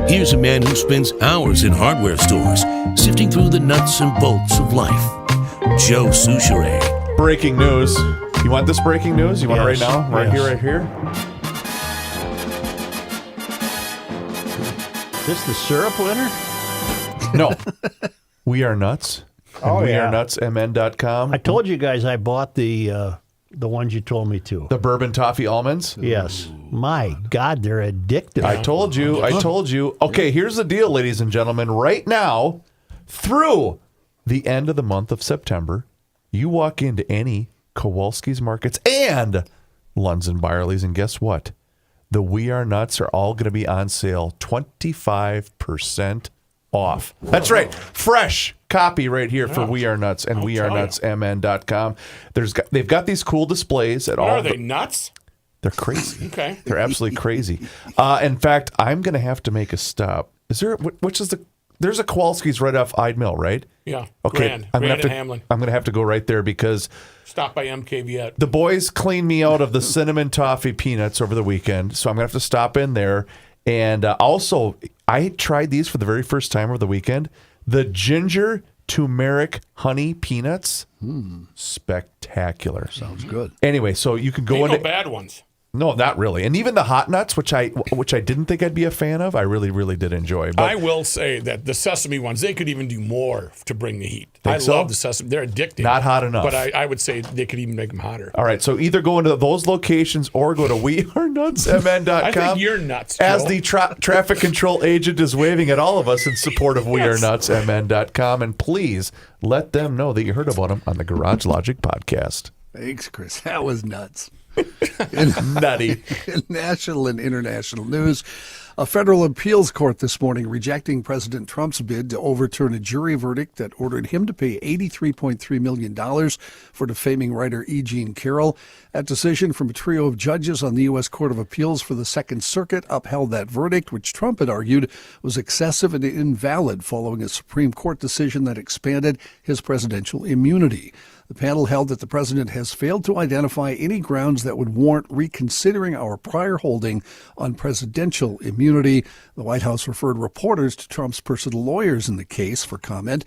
Here's a man who spends hours in hardware stores sifting through the nuts and bolts of life. Joe Souchere. Breaking news. You want this breaking news? You want it right Yes. now? Right Yes. here, right here? Is this the syrup winner? No. We Are Nuts. Oh, We yeah. Are Nuts, MN.com. I told you guys I bought the ones you told me to. The bourbon toffee almonds. Yes. My God, they're addictive. I told you. Okay, here's the deal, ladies and gentlemen. Right now, through the end of the month of September, you walk into any Kowalski's Markets and Lunds and Byerly's, and guess what? The We Are Nuts are all going to be on sale 25% off. That's right. Fresh copy right here for We Are Nuts and wearenutsmn.com. They've got these cool displays at all. Are they nuts? They're crazy. Okay. They're absolutely crazy. In fact, I'm going to have to make a stop. There's a Kowalski's right off Ide Mill, right? Yeah. Okay. Grand I'm and Hamlin. going to have to go right there because Stop by MKVet. the boys cleaned me out of the cinnamon toffee peanuts over the weekend, so I'm going to have to stop in there. And also, I tried these for the very first time over the weekend. The ginger turmeric honey peanuts. Spectacular. Sounds good. Anyway, so you can go Ain't into no bad ones. No, not really. And even the hot nuts, which I didn't think I'd be a fan of, I really, really did enjoy. But I will say that the sesame ones, they could even do more to bring the heat. I so? love the sesame. They're addictive. Not hot enough. But I would say they could even make them hotter. all right, so either go into those locations or go to wearenutsmn.com. I think you're nuts, Joe. As the traffic control agent is waving at all of us in support of wearenutsmn.com. And please let them know that you heard about them on the Garage Logic podcast. Thanks, Chris. That was nuts. Nutty. In national and international news, a federal appeals court this morning rejecting President Trump's bid to overturn a jury verdict that ordered him to pay $83.3 million for defaming writer E. Jean Carroll. That decision from a trio of judges on the U.S. Court of Appeals for the Second Circuit upheld that verdict, which Trump had argued was excessive and invalid following a Supreme Court decision that expanded his presidential immunity. The panel held that the president has failed to identify any grounds that would warrant reconsidering our prior holding on presidential immunity. The White House referred reporters to Trump's personal lawyers in the case for comment.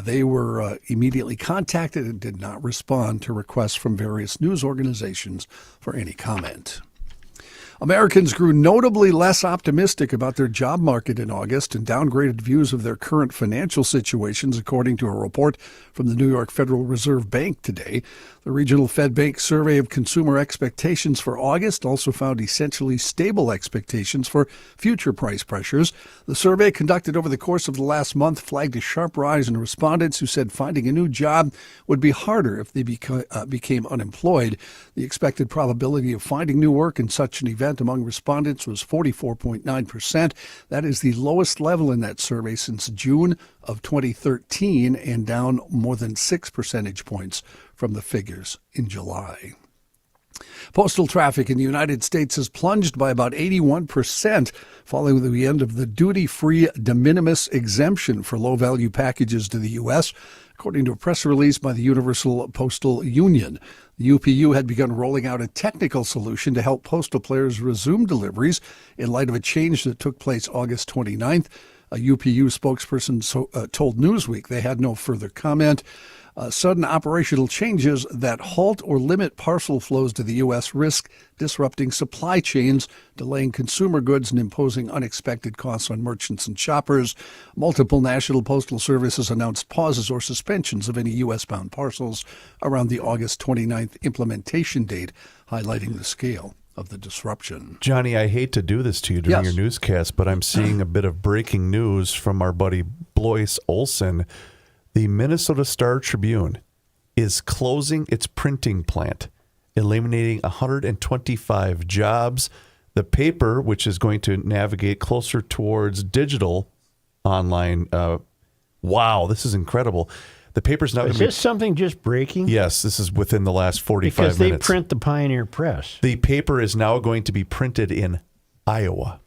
They were immediately contacted and did not respond to requests from various news organizations for any comment. Americans grew notably less optimistic about their job market in August and downgraded views of their current financial situations, according to a report from the New York Federal Reserve Bank today. The regional Fed Bank survey of consumer expectations for August also found essentially stable expectations for future price pressures. The survey, conducted over the course of the last month, flagged a sharp rise in respondents who said finding a new job would be harder if they became unemployed. The expected probability of finding new work in such an event among respondents was 44.9%. That is the lowest level in that survey since June of 2013 and down more than 6 percentage points from the figures in July. Postal traffic in the United States has plunged by about 81% following the end of the duty-free de minimis exemption for low-value packages to the U.S., according to a press release by the Universal Postal Union. The UPU had begun rolling out a technical solution to help postal players resume deliveries in light of a change that took place August 29th. A UPU spokesperson told Newsweek they had no further comment. Sudden operational changes that halt or limit parcel flows to the U.S. risk disrupting supply chains, delaying consumer goods, and imposing unexpected costs on merchants and shoppers. Multiple national postal services announced pauses or suspensions of any U.S.-bound parcels around the August 29th implementation date, highlighting the scale of the disruption. Johnny, I hate to do this to you during Yes. your newscast, but I'm seeing a bit of breaking news from our buddy Blois Olson. The Minnesota Star-Tribune is closing its printing plant, eliminating 125 jobs. The paper, which is going to navigate closer towards digital online, wow, this is incredible. The paper's not going Is to be... this something just breaking? Yes, this is within the last 45 Because they minutes. print the Pioneer Press. The paper is now going to be printed in Iowa.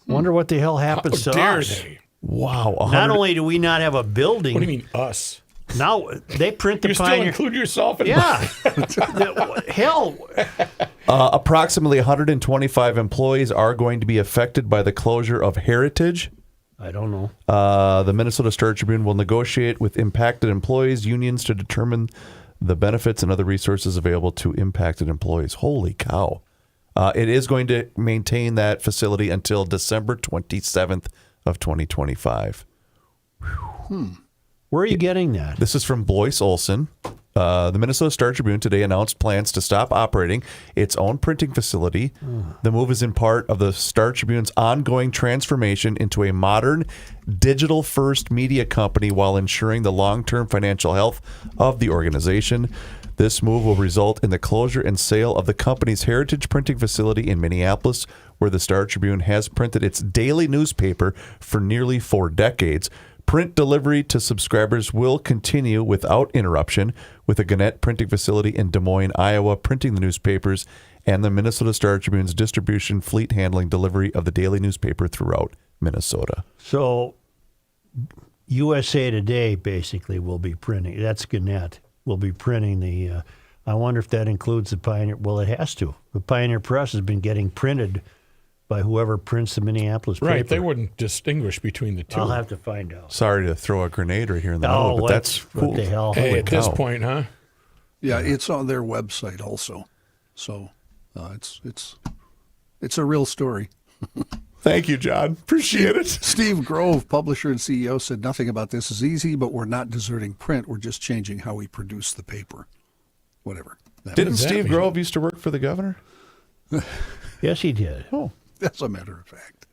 Wonder what the hell How happens to dare us. they? Wow. Not only do we not have a building, What do you mean, us? Now they print the You still Pioneer. include yourself in Yeah. Hell. Approximately 125 employees are going to be affected by the closure of Heritage. I don't know. The Minnesota Star Tribune will negotiate with impacted employees' unions to determine the benefits and other resources available to impacted employees. Holy cow. It is going to maintain that facility until December 27th of 2025. Where are you getting that? This is from Blois Olson. The Minnesota Star Tribune today announced plans to stop operating its own printing facility. The move is in part of the Star Tribune's ongoing transformation into a modern, digital-first media company while ensuring the long-term financial health of the organization. This move will result in the closure and sale of the company's Heritage printing facility in Minneapolis, where the Star Tribune has printed its daily newspaper for nearly 4 decades. Print delivery to subscribers will continue without interruption, with a Gannett printing facility in Des Moines, Iowa, printing the newspapers, and the Minnesota Star Tribune's distribution fleet handling delivery of the daily newspaper throughout Minnesota. So USA Today basically will be printing. That's Gannett. Will be printing the. I wonder if that includes the Pioneer. Well, it has to. The Pioneer Press has been getting printed by whoever prints the Minneapolis paper. Right, they wouldn't distinguish between the two. I'll have to find out. Sorry to throw a grenade right here in the middle, but that's what the hell? Hey, Holy at this cow. point, huh? Yeah, it's on their website also. So it's a real story. Thank you, John. Appreciate it. Steve Grove, publisher and CEO, said nothing about this is easy, but we're not deserting print. We're just changing how we produce the paper. Whatever. Didn't Steve Grove used to work for the governor? Yes, he did. Oh, as a matter of fact.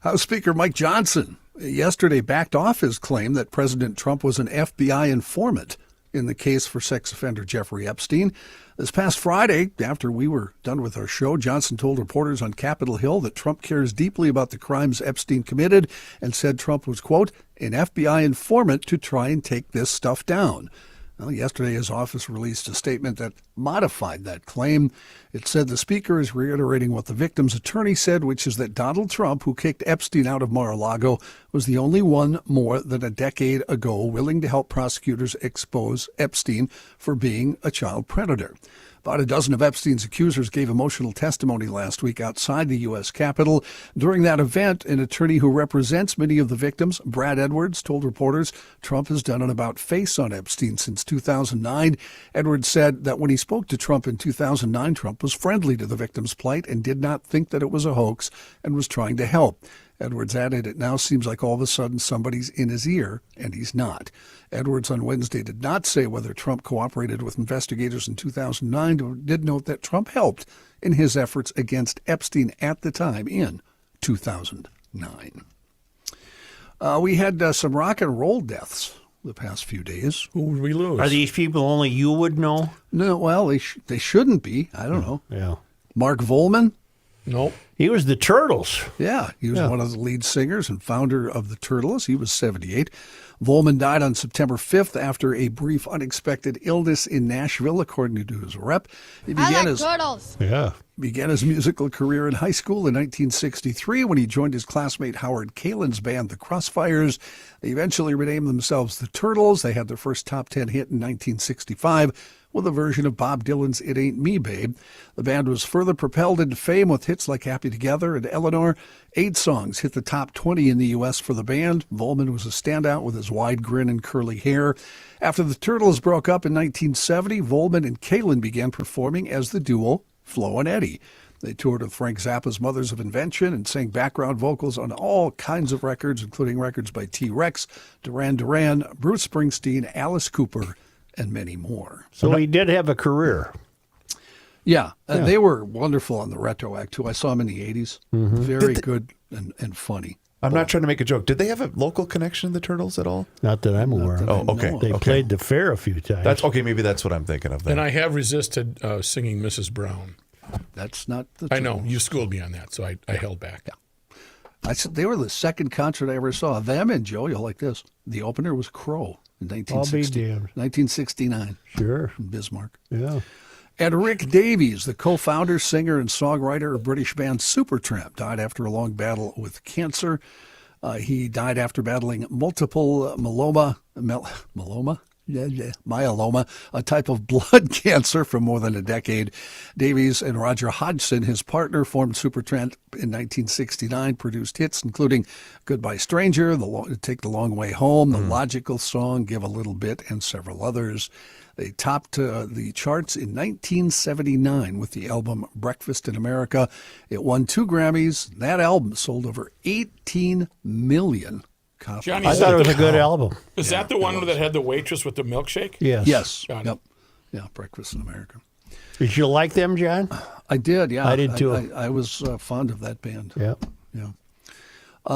House Speaker Mike Johnson yesterday backed off his claim that President Trump was an FBI informant in the case for sex offender Jeffrey Epstein. This past Friday, after we were done with our show, Johnson told reporters on Capitol Hill that Trump cares deeply about the crimes Epstein committed and said Trump was, quote, an FBI informant to try and take this stuff down. Well, yesterday, his office released a statement that modified that claim. It said the speaker is reiterating what the victim's attorney said, which is that Donald Trump, who kicked Epstein out of Mar-a-Lago, was the only one more than a decade ago willing to help prosecutors expose Epstein for being a child predator. About a dozen of Epstein's accusers gave emotional testimony last week outside the U.S. Capitol. During that event, an attorney who represents many of the victims, Brad Edwards, told reporters Trump has done an about-face on Epstein since 2009. Edwards said that when he spoke to Trump in 2009, Trump was friendly to the victims' plight and did not think that it was a hoax and was trying to help. Edwards added, it now seems like all of a sudden somebody's in his ear, and he's not. Edwards on Wednesday did not say whether Trump cooperated with investigators in 2009, but did note that Trump helped in his efforts against Epstein at the time in 2009. We had some rock and roll deaths the past few days. Who would we lose? Are these people only you would know? No, well, they shouldn't be. I don't know. Yeah. Mark Volman? Nope. He was the Turtles. Yeah, he was one of the lead singers and founder of the Turtles. He was 78. Volman died on September 5th after a brief unexpected illness in Nashville, according to his rep. He began turtles. Yeah. began his musical career in high school in 1963 when he joined his classmate Howard Kalin's band, the Crossfires. They eventually renamed themselves the Turtles. They had their first top 10 hit in 1965 with a version of Bob Dylan's It Ain't Me, Babe. The band was further propelled into fame with hits like Happy Together and Eleanor. 8 songs hit the top 20 in the U.S. for the band. Volman was a standout with his wide grin and curly hair. After the Turtles broke up in 1970, Volman and Kalin began performing as the duo Flo and Eddie. They toured with Frank Zappa's Mothers of Invention and sang background vocals on all kinds of records, including records by T-Rex, Duran Duran, Bruce Springsteen, Alice Cooper, and many more. So he did have a career. Yeah, they were wonderful on the Retro Act, too. I saw them in the 80s. Mm-hmm. Very good and funny. I'm not trying to make a joke. Did they have a local connection, the Turtles, at all? Not that I'm aware of. Oh, okay. They played the fair a few times. That's okay. Maybe that's what I'm thinking of. Then. And I have resisted singing Mrs. Brown. That's not the I know. Turtles. You schooled me on that, so I held back. Yeah. I said they were the second concert I ever saw. Them and Joe, you'll like this. The opener was Crow in I'll be 1969. Sure. In Bismarck. Yeah. And Rick Davies, the co-founder, singer, and songwriter of British band Supertramp, died after a long battle with cancer. He died after battling multiple myeloma, a type of blood cancer, for more than a decade. Davies and Roger Hodgson, his partner, formed Supertramp in 1969, produced hits including Goodbye Stranger, Take the Long Way Home, The Logical Song, Give a Little Bit, and several others. They topped the charts in 1979 with the album Breakfast in America. It won 2 Grammys. That album sold over 18 million copies. Johnny, I thought it was a good album. Is that the one that had the waitress with the milkshake? Yes. Yes. Got it. Yep. Yeah, Breakfast in America. Did you like them, John? I did, yeah. I did, too. I was fond of that band. Yeah. Yeah.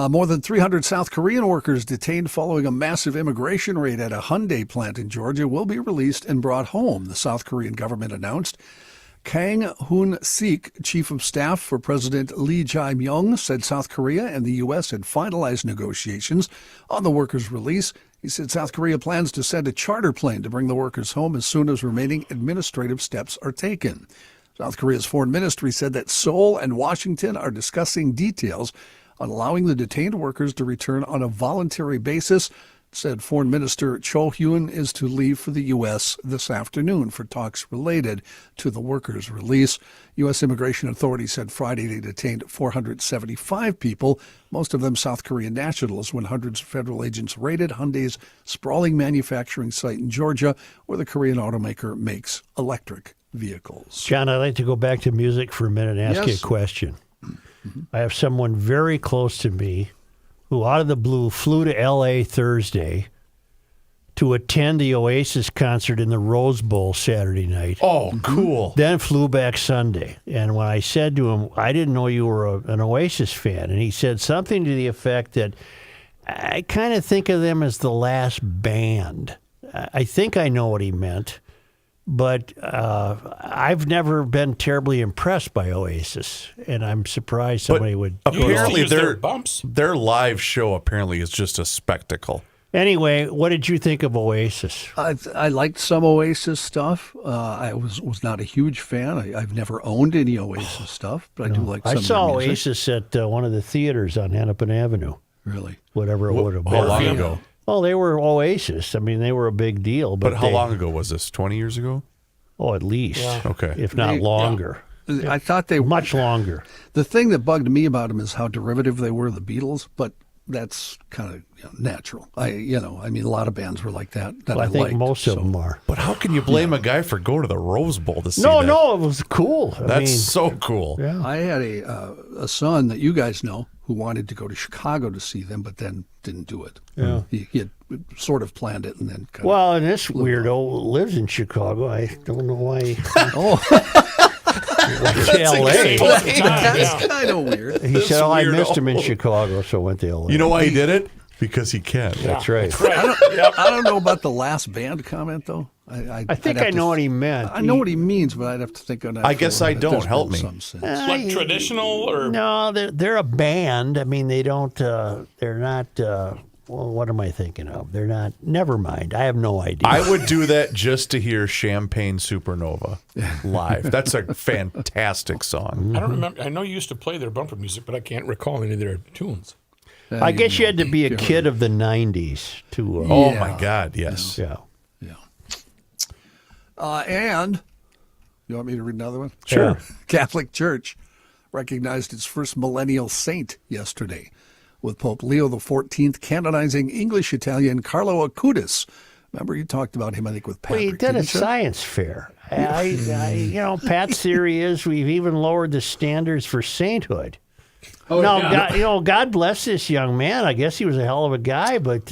More than 300 South Korean workers detained following a massive immigration raid at a Hyundai plant in Georgia will be released and brought home, the South Korean government announced. Kang Hoon-sik, chief of staff for President Lee Jae-myung, said South Korea and the U.S. had finalized negotiations on the workers' release. He said South Korea plans to send a charter plane to bring the workers home as soon as remaining administrative steps are taken. South Korea's foreign ministry said that Seoul and Washington are discussing details on allowing the detained workers to return on a voluntary basis. Said Foreign Minister Cho Hyun is to leave for the U.S. this afternoon for talks related to the workers' release. U.S. immigration authorities said Friday they detained 475 people, most of them South Korean nationals, when hundreds of federal agents raided Hyundai's sprawling manufacturing site in Georgia, where the Korean automaker makes electric vehicles. John, I'd like to go back to music for a minute and ask you a Yes. question. I have someone very close to me who out of the blue flew to L.A. Thursday to attend the Oasis concert in the Rose Bowl Saturday night. Oh, cool. Then flew back Sunday. And when I said to him, I didn't know you were an Oasis fan, and he said something to the effect that I kind of think of them as the last band. I think I know what he meant. But I've never been terribly impressed by Oasis, and I'm surprised somebody would. Apparently, use their their bumps. their live show apparently is just a spectacle. Anyway, what did you think of Oasis? I liked some Oasis stuff. I was not a huge fan. I've never owned any Oasis stuff, but I do like some I saw of their music. Oasis at one of the theaters on Hennepin Avenue, Really? whatever it would have been. How long ago? Oh, they were Oasis. I mean, they were a big deal. But how they- long ago was this? 20 years ago? Oh, at least. Okay. If not longer. I thought they Much longer. The thing that bugged me about them is how derivative they were of the Beatles, but that's kind of natural. I mean, a lot of bands were like that. I think liked, most of them are. But how can you blame a guy for going to the Rose Bowl to see No, that? no, it was cool. I That's mean, so cool. yeah. I had a son that you guys know who wanted to go to Chicago to see them, but then didn't do it. Yeah. He had sort of planned it and then kind Well, and this weirdo lives in Chicago. I don't know why. He went to L.A. That's kind of weird. He said, "Oh, I weirdo. missed him in Chicago, so I went to L.A." You know why he did it? Because he can. That's right. I don't know about the last band comment though. I think I know what he meant. I know what he means, but I'd have to think on that. I guess I don't. There's Help been me. some sense. Like traditional or No, they're a band. I mean, they don't. They're not. Well, what am I thinking of? They're not. Never mind. I have no idea. I would do that just to hear Champagne Supernova live. That's a fantastic song. I don't remember. I know you used to play their bumper music, but I can't recall any of their tunes. I guess you had to be a kid of the '90s to. Oh my God, yes. Yeah. And you want me to read another one? Sure. Catholic Church recognized its first millennial saint yesterday, with Pope Leo XIV canonizing English-Italian Carlo Acutis. Remember, you talked about him, I think, with Patrick. Well, he did a didn't you? science fair. Pat's theory is we've even lowered the standards for sainthood. God bless this young man. I guess he was a hell of a guy, but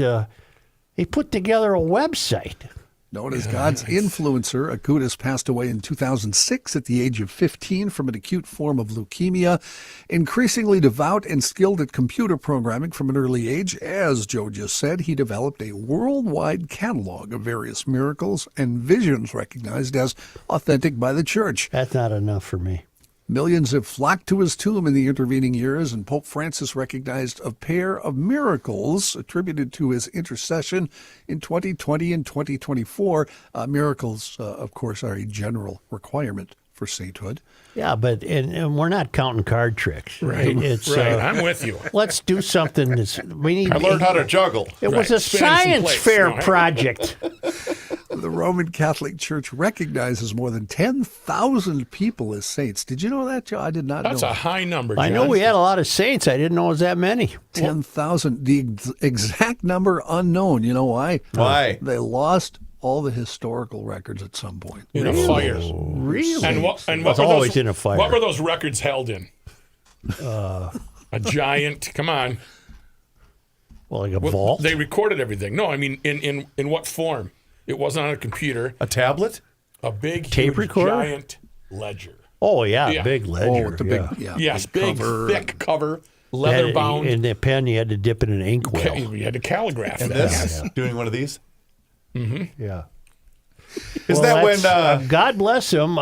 he put together a website. Known as God's influencer, Acutis passed away in 2006 at the age of 15 from an acute form of leukemia. Increasingly devout and skilled at computer programming from an early age, as Joe just said, he developed a worldwide catalog of various miracles and visions recognized as authentic by the church. That's not enough for me. Millions have flocked to his tomb in the intervening years, and Pope Francis recognized a pair of miracles attributed to his intercession in 2020 and 2024. Miracles, of course, are a general requirement for sainthood. Yeah, but and we're not counting card tricks. Right. It's, right. I'm with you. Let's do something that's. We need. I learned how to juggle. It was a Spin in some science place. fair No, project. The Roman Catholic Church recognizes more than 10,000 people as saints. Did you know that, Joe? I did not That's know a that. high number. I know John. we had a lot of saints. I didn't know it was that many. 10,000. The exact number unknown. You know why? Why? They lost all the historical records at some point. in a fire. Really? And what It's were always those, in a fire. What were those records held in? A giant. Come on. Well, like a Well, vault? They recorded everything. No, I mean in what form? It wasn't on a computer. A tablet? A big Tape huge, recorder? giant ledger. Oh, yeah, Yeah. big ledger. Oh, with the big, Yes, big big, cover. thick cover, leather bound. And the pen, you had to dip in an inkwell. You had to calligraph And that. this? Doing one of these? Yeah. Is Well, that when, that's- God bless him,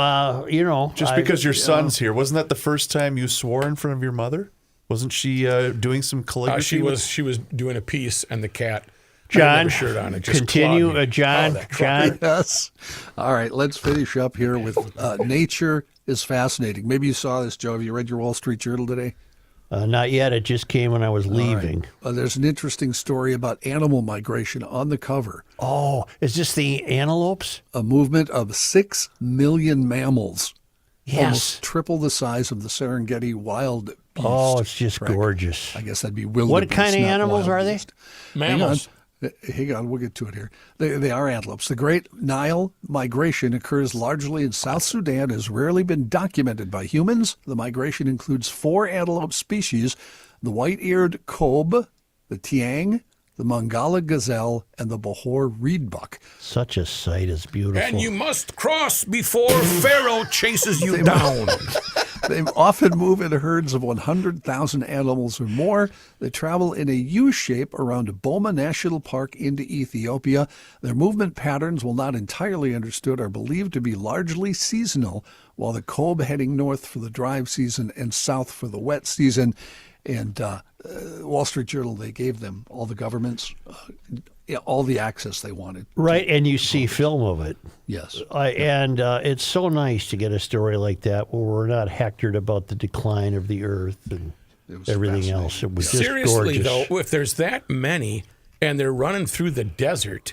just because your son's here, wasn't that the first time you swore in front of your mother? Wasn't she doing some calligraphy? She was doing a piece, and the cat John, I didn't have a shirt on. It just continue, clawed me. John. Oh, that clawed me. John, Yes. All right, let's finish up here with nature is fascinating. Maybe you saw this, Joe. Have you read your Wall Street Journal today? not yet. It just came when I was leaving. There's an interesting story about animal migration on the cover. Oh, is this the antelopes? A movement of 6 million mammals. Yes. Almost triple the size of the Serengeti wild beast. Oh, it's just Correct. gorgeous. I guess that'd be wildebeest. What kind of not animals wild are they? beast. Mammals. Hang on, we'll get to it here. They are antelopes. The Great Nile migration occurs largely in South Sudan, has rarely been documented by humans. The migration includes 4 antelope species, the white-eared kobe, the tiang, the Mangala gazelle, and the Bahor reedbuck. Such a sight is beautiful. And you must cross before Pharaoh chases you down. They often move in herds of 100,000 animals or more. They travel in a U shape around Boma National Park into Ethiopia. Their movement patterns, while not entirely understood, are believed to be largely seasonal, while the kobe heading north for the dry season and south for the wet season. And Wall Street Journal, they gave them, all the governments, all the access they wanted. Right, and you see film of it. Yes. And it's so nice to get a story like that where we're not hectored about the decline of the earth and was everything else. It was just Seriously, gorgeous. though, if there's that many and they're running through the desert,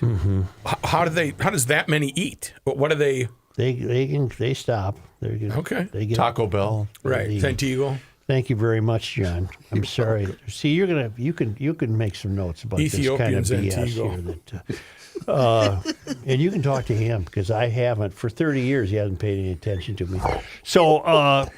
how does that many eat? What do they? They stop. Okay. They get Taco Bell. Right, Santiago. Thank you very much, John. I'm sorry. See, you can make some notes about Ethiopians, this kind of BS Antigo. here. And you can talk to him because I haven't for 30 years. He hasn't paid any attention to me. So, On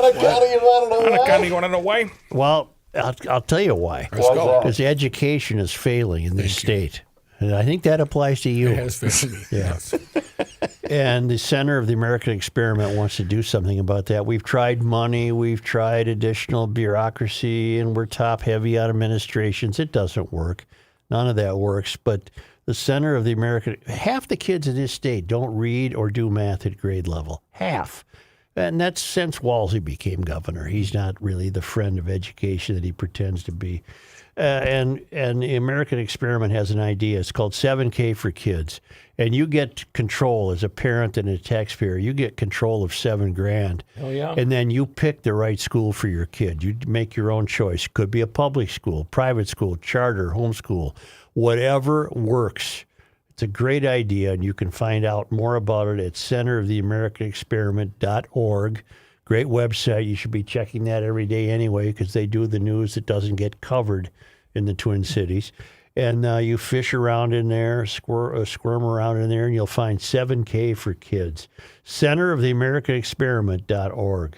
account you want to know why? well, I'll tell you why. Let's go. Because education is failing in this state, and I think that applies to you. It has failed me. Yes. And the Center of the American Experiment wants to do something about that. We've tried money, we've tried additional bureaucracy, and we're top heavy on administrations. It doesn't work. None of that works. But the Center of the American, half the kids in this state don't read or do math at grade level. Half. And that's since Wolsey became governor. He's not really the friend of education that he pretends to be. And the American Experiment has an idea. It's called 7K for Kids. And you get control as a parent and a taxpayer. You get control of $7,000. Oh, yeah. And then you pick the right school for your kid. You make your own choice. Could be a public school, private school, charter, homeschool, whatever works. It's a great idea, and you can find out more about it at centeroftheamericanexperiment.org. Great website. You should be checking that every day anyway because they do the news that doesn't get covered in the Twin Cities. And you fish around in there, squirm around in there, and you'll find 7K for Kids. Centeroftheamericanexperiment.org.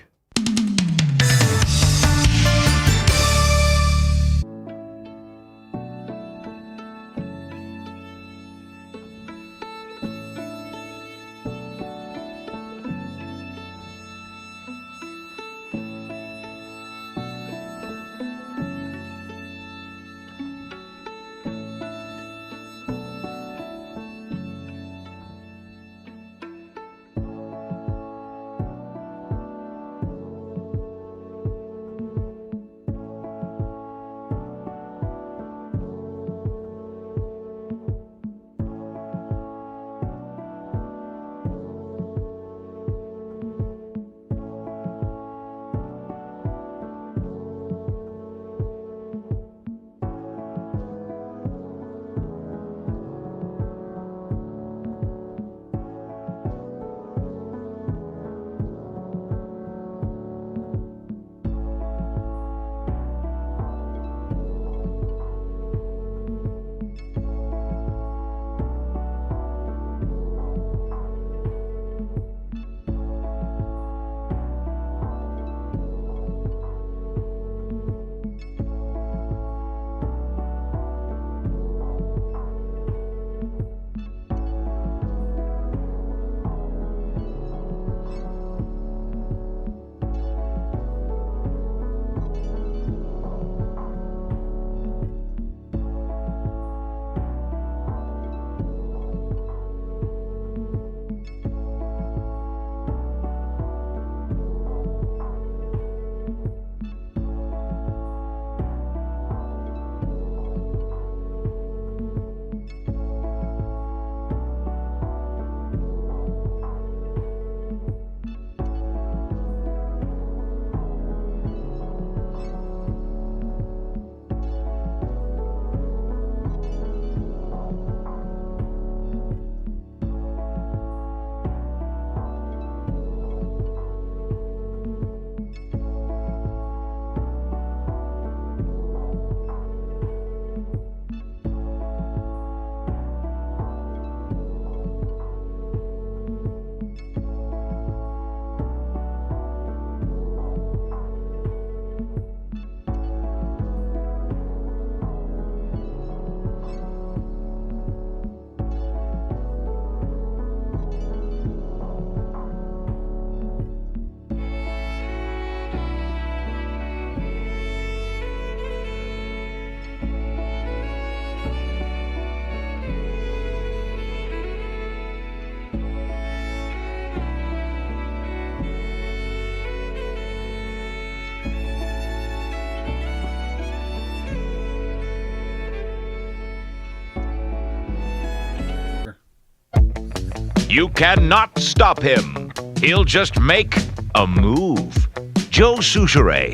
You cannot stop him. He'll just make a move. Joe Souchere.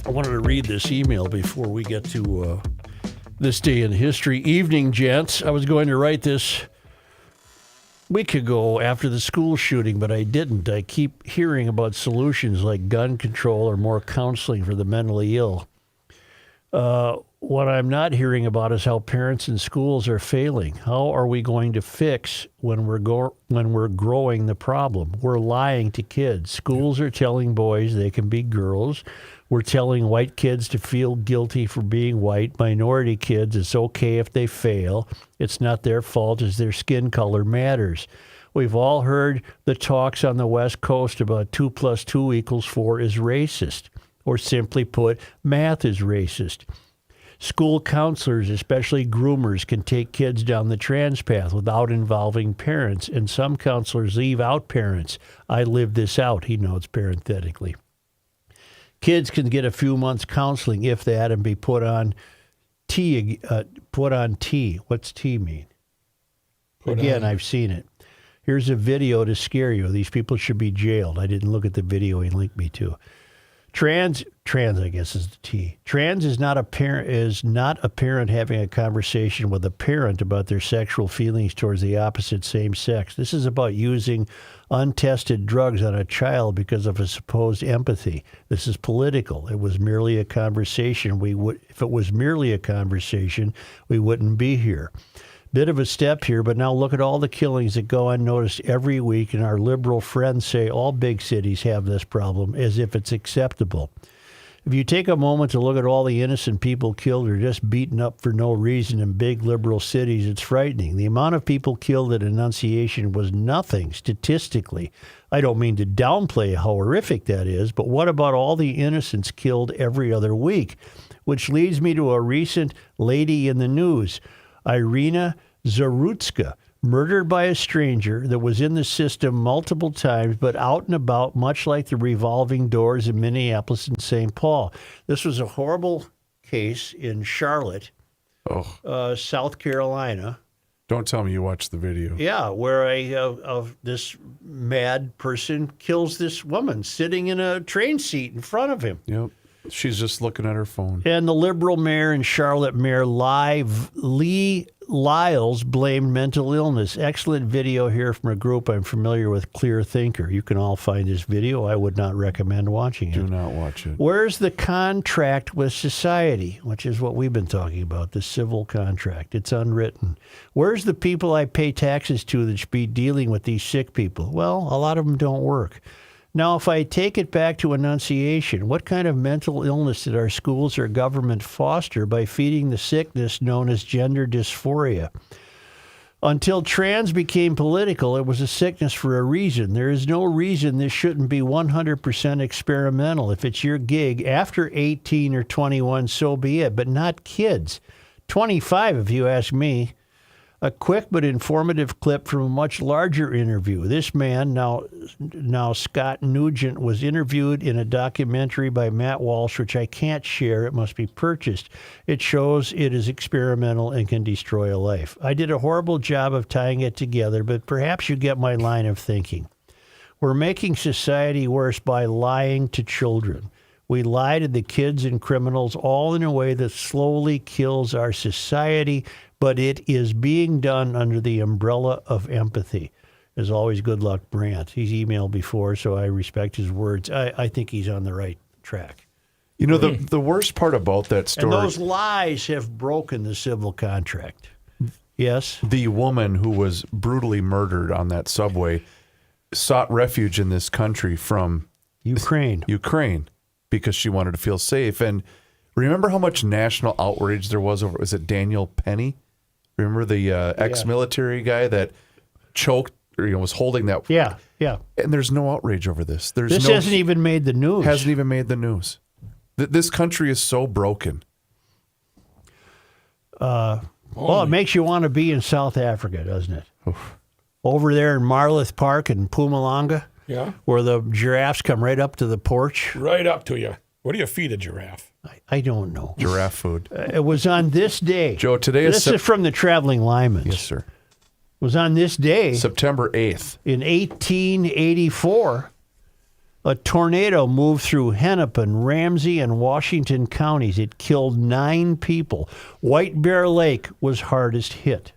I wanted to read this email before we get to this day in history. Evening, gents. I was going to write this week ago after the school shooting, but I didn't. I keep hearing about solutions like gun control or more counseling for the mentally ill. What I'm not hearing about is how parents and schools are failing. How are we going to fix when we're growing the problem? We're lying to kids. Schools are telling boys they can be girls. We're telling white kids to feel guilty for being white. Minority kids, it's okay if they fail. It's not their fault as their skin color matters. We've all heard the talks on the West Coast about 2 + 2 = 4 is racist. Or simply put, math is racist. School counselors, especially groomers, can take kids down the trans path without involving parents, and some counselors leave out parents. I lived this out, he notes parenthetically. Kids can get a few months counseling, if that, and be put on T. What's T mean? I've seen it. Here's a video to scare you. These people should be jailed. I didn't look at the video he linked me to. Trans, I guess, is the T. Trans is not a parent having a conversation with a parent about their sexual feelings towards the opposite same sex. This is about using untested drugs on a child because of a supposed empathy. This is political. It was merely a conversation. If it was merely a conversation, we wouldn't be here. Bit of a step here, but now look at all the killings that go unnoticed every week, and our liberal friends say all big cities have this problem as if it's acceptable. If you take a moment to look at all the innocent people killed or just beaten up for no reason in big liberal cities, it's frightening. The amount of people killed at Annunciation was nothing statistically. I don't mean to downplay how horrific that is, but what about all the innocents killed every other week? Which leads me to a recent lady in the news. Irina Zarutska, murdered by a stranger that was in the system multiple times, but out and about, much like the revolving doors in Minneapolis and St. Paul. This was a horrible case in Charlotte, South Carolina. Don't tell me you watched the video. Yeah, where this mad person kills this woman sitting in a train seat in front of him. Yep. She's just looking at her phone. And the liberal mayor in Charlotte, Mayor Lee Lyles, blamed mental illness. Excellent video here from a group I'm familiar with, Clear Thinker. You can all find this video. I would not recommend watching it. Do not watch it. Where's the contract with society, which is what we've been talking about, the civil contract? It's unwritten. Where's the people I pay taxes to that should be dealing with these sick people? Well, a lot of them don't work. Now, if I take it back to Annunciation, what kind of mental illness did our schools or government foster by feeding the sickness known as gender dysphoria? Until trans became political, it was a sickness for a reason. There is no reason this shouldn't be 100% experimental. If it's your gig after 18 or 21, so be it, but not kids. 25, if you ask me. A quick but informative clip from a much larger interview. This man, now Scott Nugent, was interviewed in a documentary by Matt Walsh, which I can't share. It must be purchased. It shows it is experimental and can destroy a life. I did a horrible job of tying it together, but perhaps you get my line of thinking. We're making society worse by lying to children. We lie to the kids and criminals, all in a way that slowly kills our society, but it is being done under the umbrella of empathy. As always, good luck, Brandt. He's emailed before, so I respect his words. I think he's on the right track. You know, the worst part about that story... And those lies have broken the civil contract. Yes? The woman who was brutally murdered on that subway sought refuge in this country from... Ukraine. Because she wanted to feel safe. And remember how much national outrage there was over... Was it Daniel Penny? Remember the ex-military guy that choked or was holding that? Yeah. And there's no outrage over this. This hasn't even made the news. Hasn't even made the news. This country is so broken. Well, it makes you want to be in South Africa, doesn't it? Oof. Over there in Marloth Park in Mpumalanga, where the giraffes come right up to the porch. Right up to you. What do you feed a giraffe? I don't know. Giraffe food. It was on this day. Joe, today is from the Traveling Lyman's. Yes, sir. was on this day September 8th. in 1884. A tornado moved through Hennepin, Ramsey, and Washington counties. It killed 9 people. White Bear Lake was hardest hit.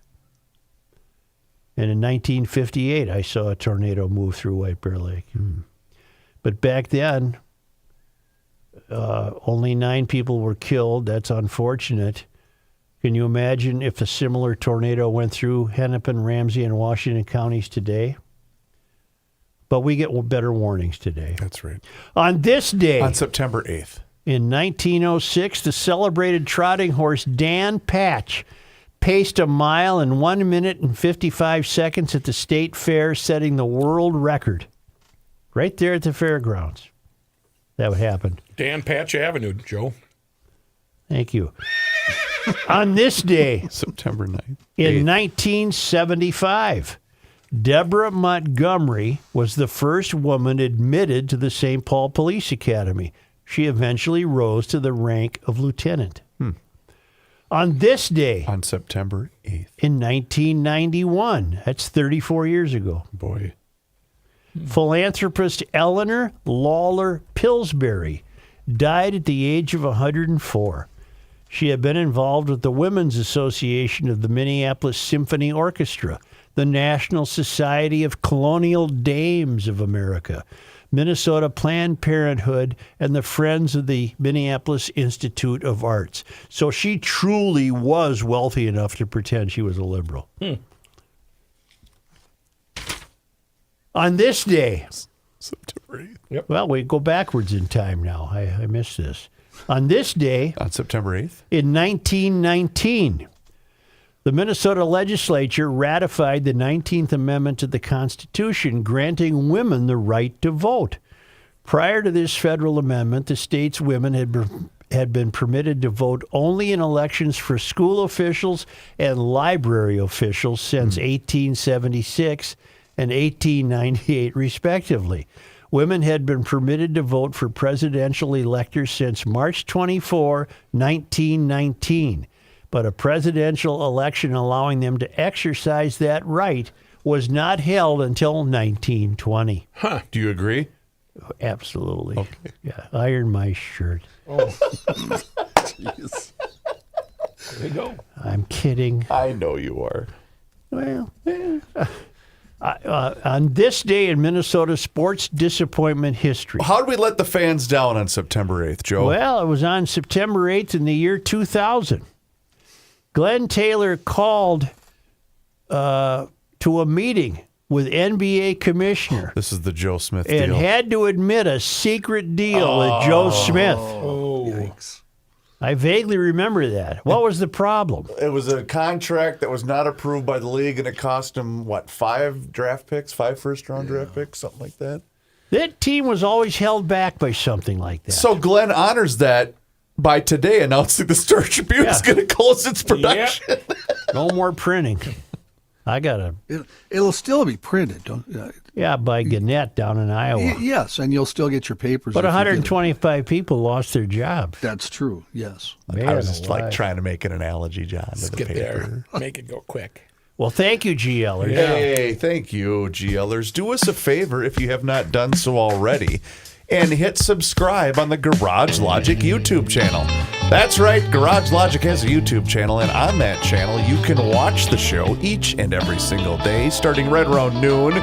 And in 1958, I saw a tornado move through White Bear Lake. But back then, only 9 people were killed. That's unfortunate. Can you imagine if a similar tornado went through Hennepin, Ramsey, and Washington counties today? But we get better warnings today. That's right. On this day, On September 8th. in 1906, the celebrated trotting horse Dan Patch paced 1 mile in 1 minute and 55 seconds at the state fair, setting the world record. Right there at the fairgrounds. That would happen. Dan Patch Avenue, Joe. Thank you. On this day, September 9th. in 1975, Deborah Montgomery was the first woman admitted to the St. Paul Police Academy. She eventually rose to the rank of lieutenant. On this day, On September 8th. in 1991, that's 34 years ago, Boy. philanthropist Eleanor Lawler Pillsbury died at the age of 104. She had been involved with the Women's Association of the Minneapolis Symphony Orchestra, the National Society of Colonial Dames of America, Minnesota Planned Parenthood, and the Friends of the Minneapolis Institute of Arts. So she truly was wealthy enough to pretend she was a liberal. On this day, September 8th. well, we go backwards in time now. I missed this. On this day, On September 8th. in 1919, the Minnesota legislature ratified the 19th Amendment to the Constitution, granting women the right to vote. Prior to this federal amendment, the state's women had been permitted to vote only in elections for school officials and library officials since 1876 and 1898, respectively. Women had been permitted to vote for presidential electors since March 24, 1919. But a presidential election allowing them to exercise that right was not held until 1920. Huh. Do you agree? Absolutely. Okay. Yeah, iron my shirt. Jeez. There you go. I'm kidding. I know you are. Well, on this day in Minnesota sports disappointment history. How did we let the fans down on September 8th, Joe? Well, it was on September 8th in the year 2000. Glenn Taylor called to a meeting with NBA commissioner This is the Joe Smith and deal. had to admit a secret deal with Joe Smith. Yikes. I vaguely remember that. What was the problem? It was a contract that was not approved by the league, and it cost him, 5 draft picks, 5 first-round draft picks, something like that? That team was always held back by something like that. So Glenn honors that by today announcing the Star Tribune is Yeah. going to close its production. No more printing. I got to, It'll still be printed, don't? by Gannett down in Iowa. Yes, and you'll still get your papers. But if you get it. 125 people lost their jobs. That's true. Yes. I was just trying to make an analogy, John, to the Get paper. there. Make it go quick. Well, thank you, GLers. Hey, thank you, GLers. Do us a favor if you have not done so already and hit subscribe on the Garage Logic YouTube channel. That's right, Garage Logic has a YouTube channel, and on that channel, you can watch the show each and every single day, starting right around noon.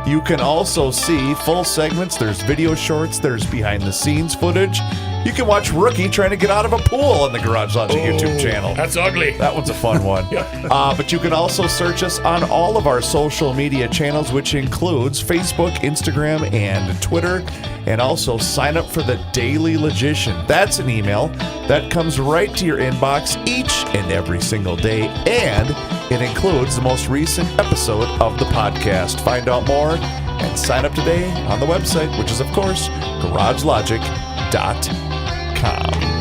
You can also see full segments. There's video shorts. There's behind-the-scenes footage. You can watch Rookie trying to get out of a pool on the Garage Logic YouTube channel. That's ugly. That one's a fun one. But you can also search us on all of our social media channels, which includes Facebook, Instagram, and Twitter. And also sign up for the Daily Logician. That's an email that comes right to your inbox each and every single day. And it includes the most recent episode of the podcast. Find out more and sign up today on the website, which is, of course, garagelogic.com.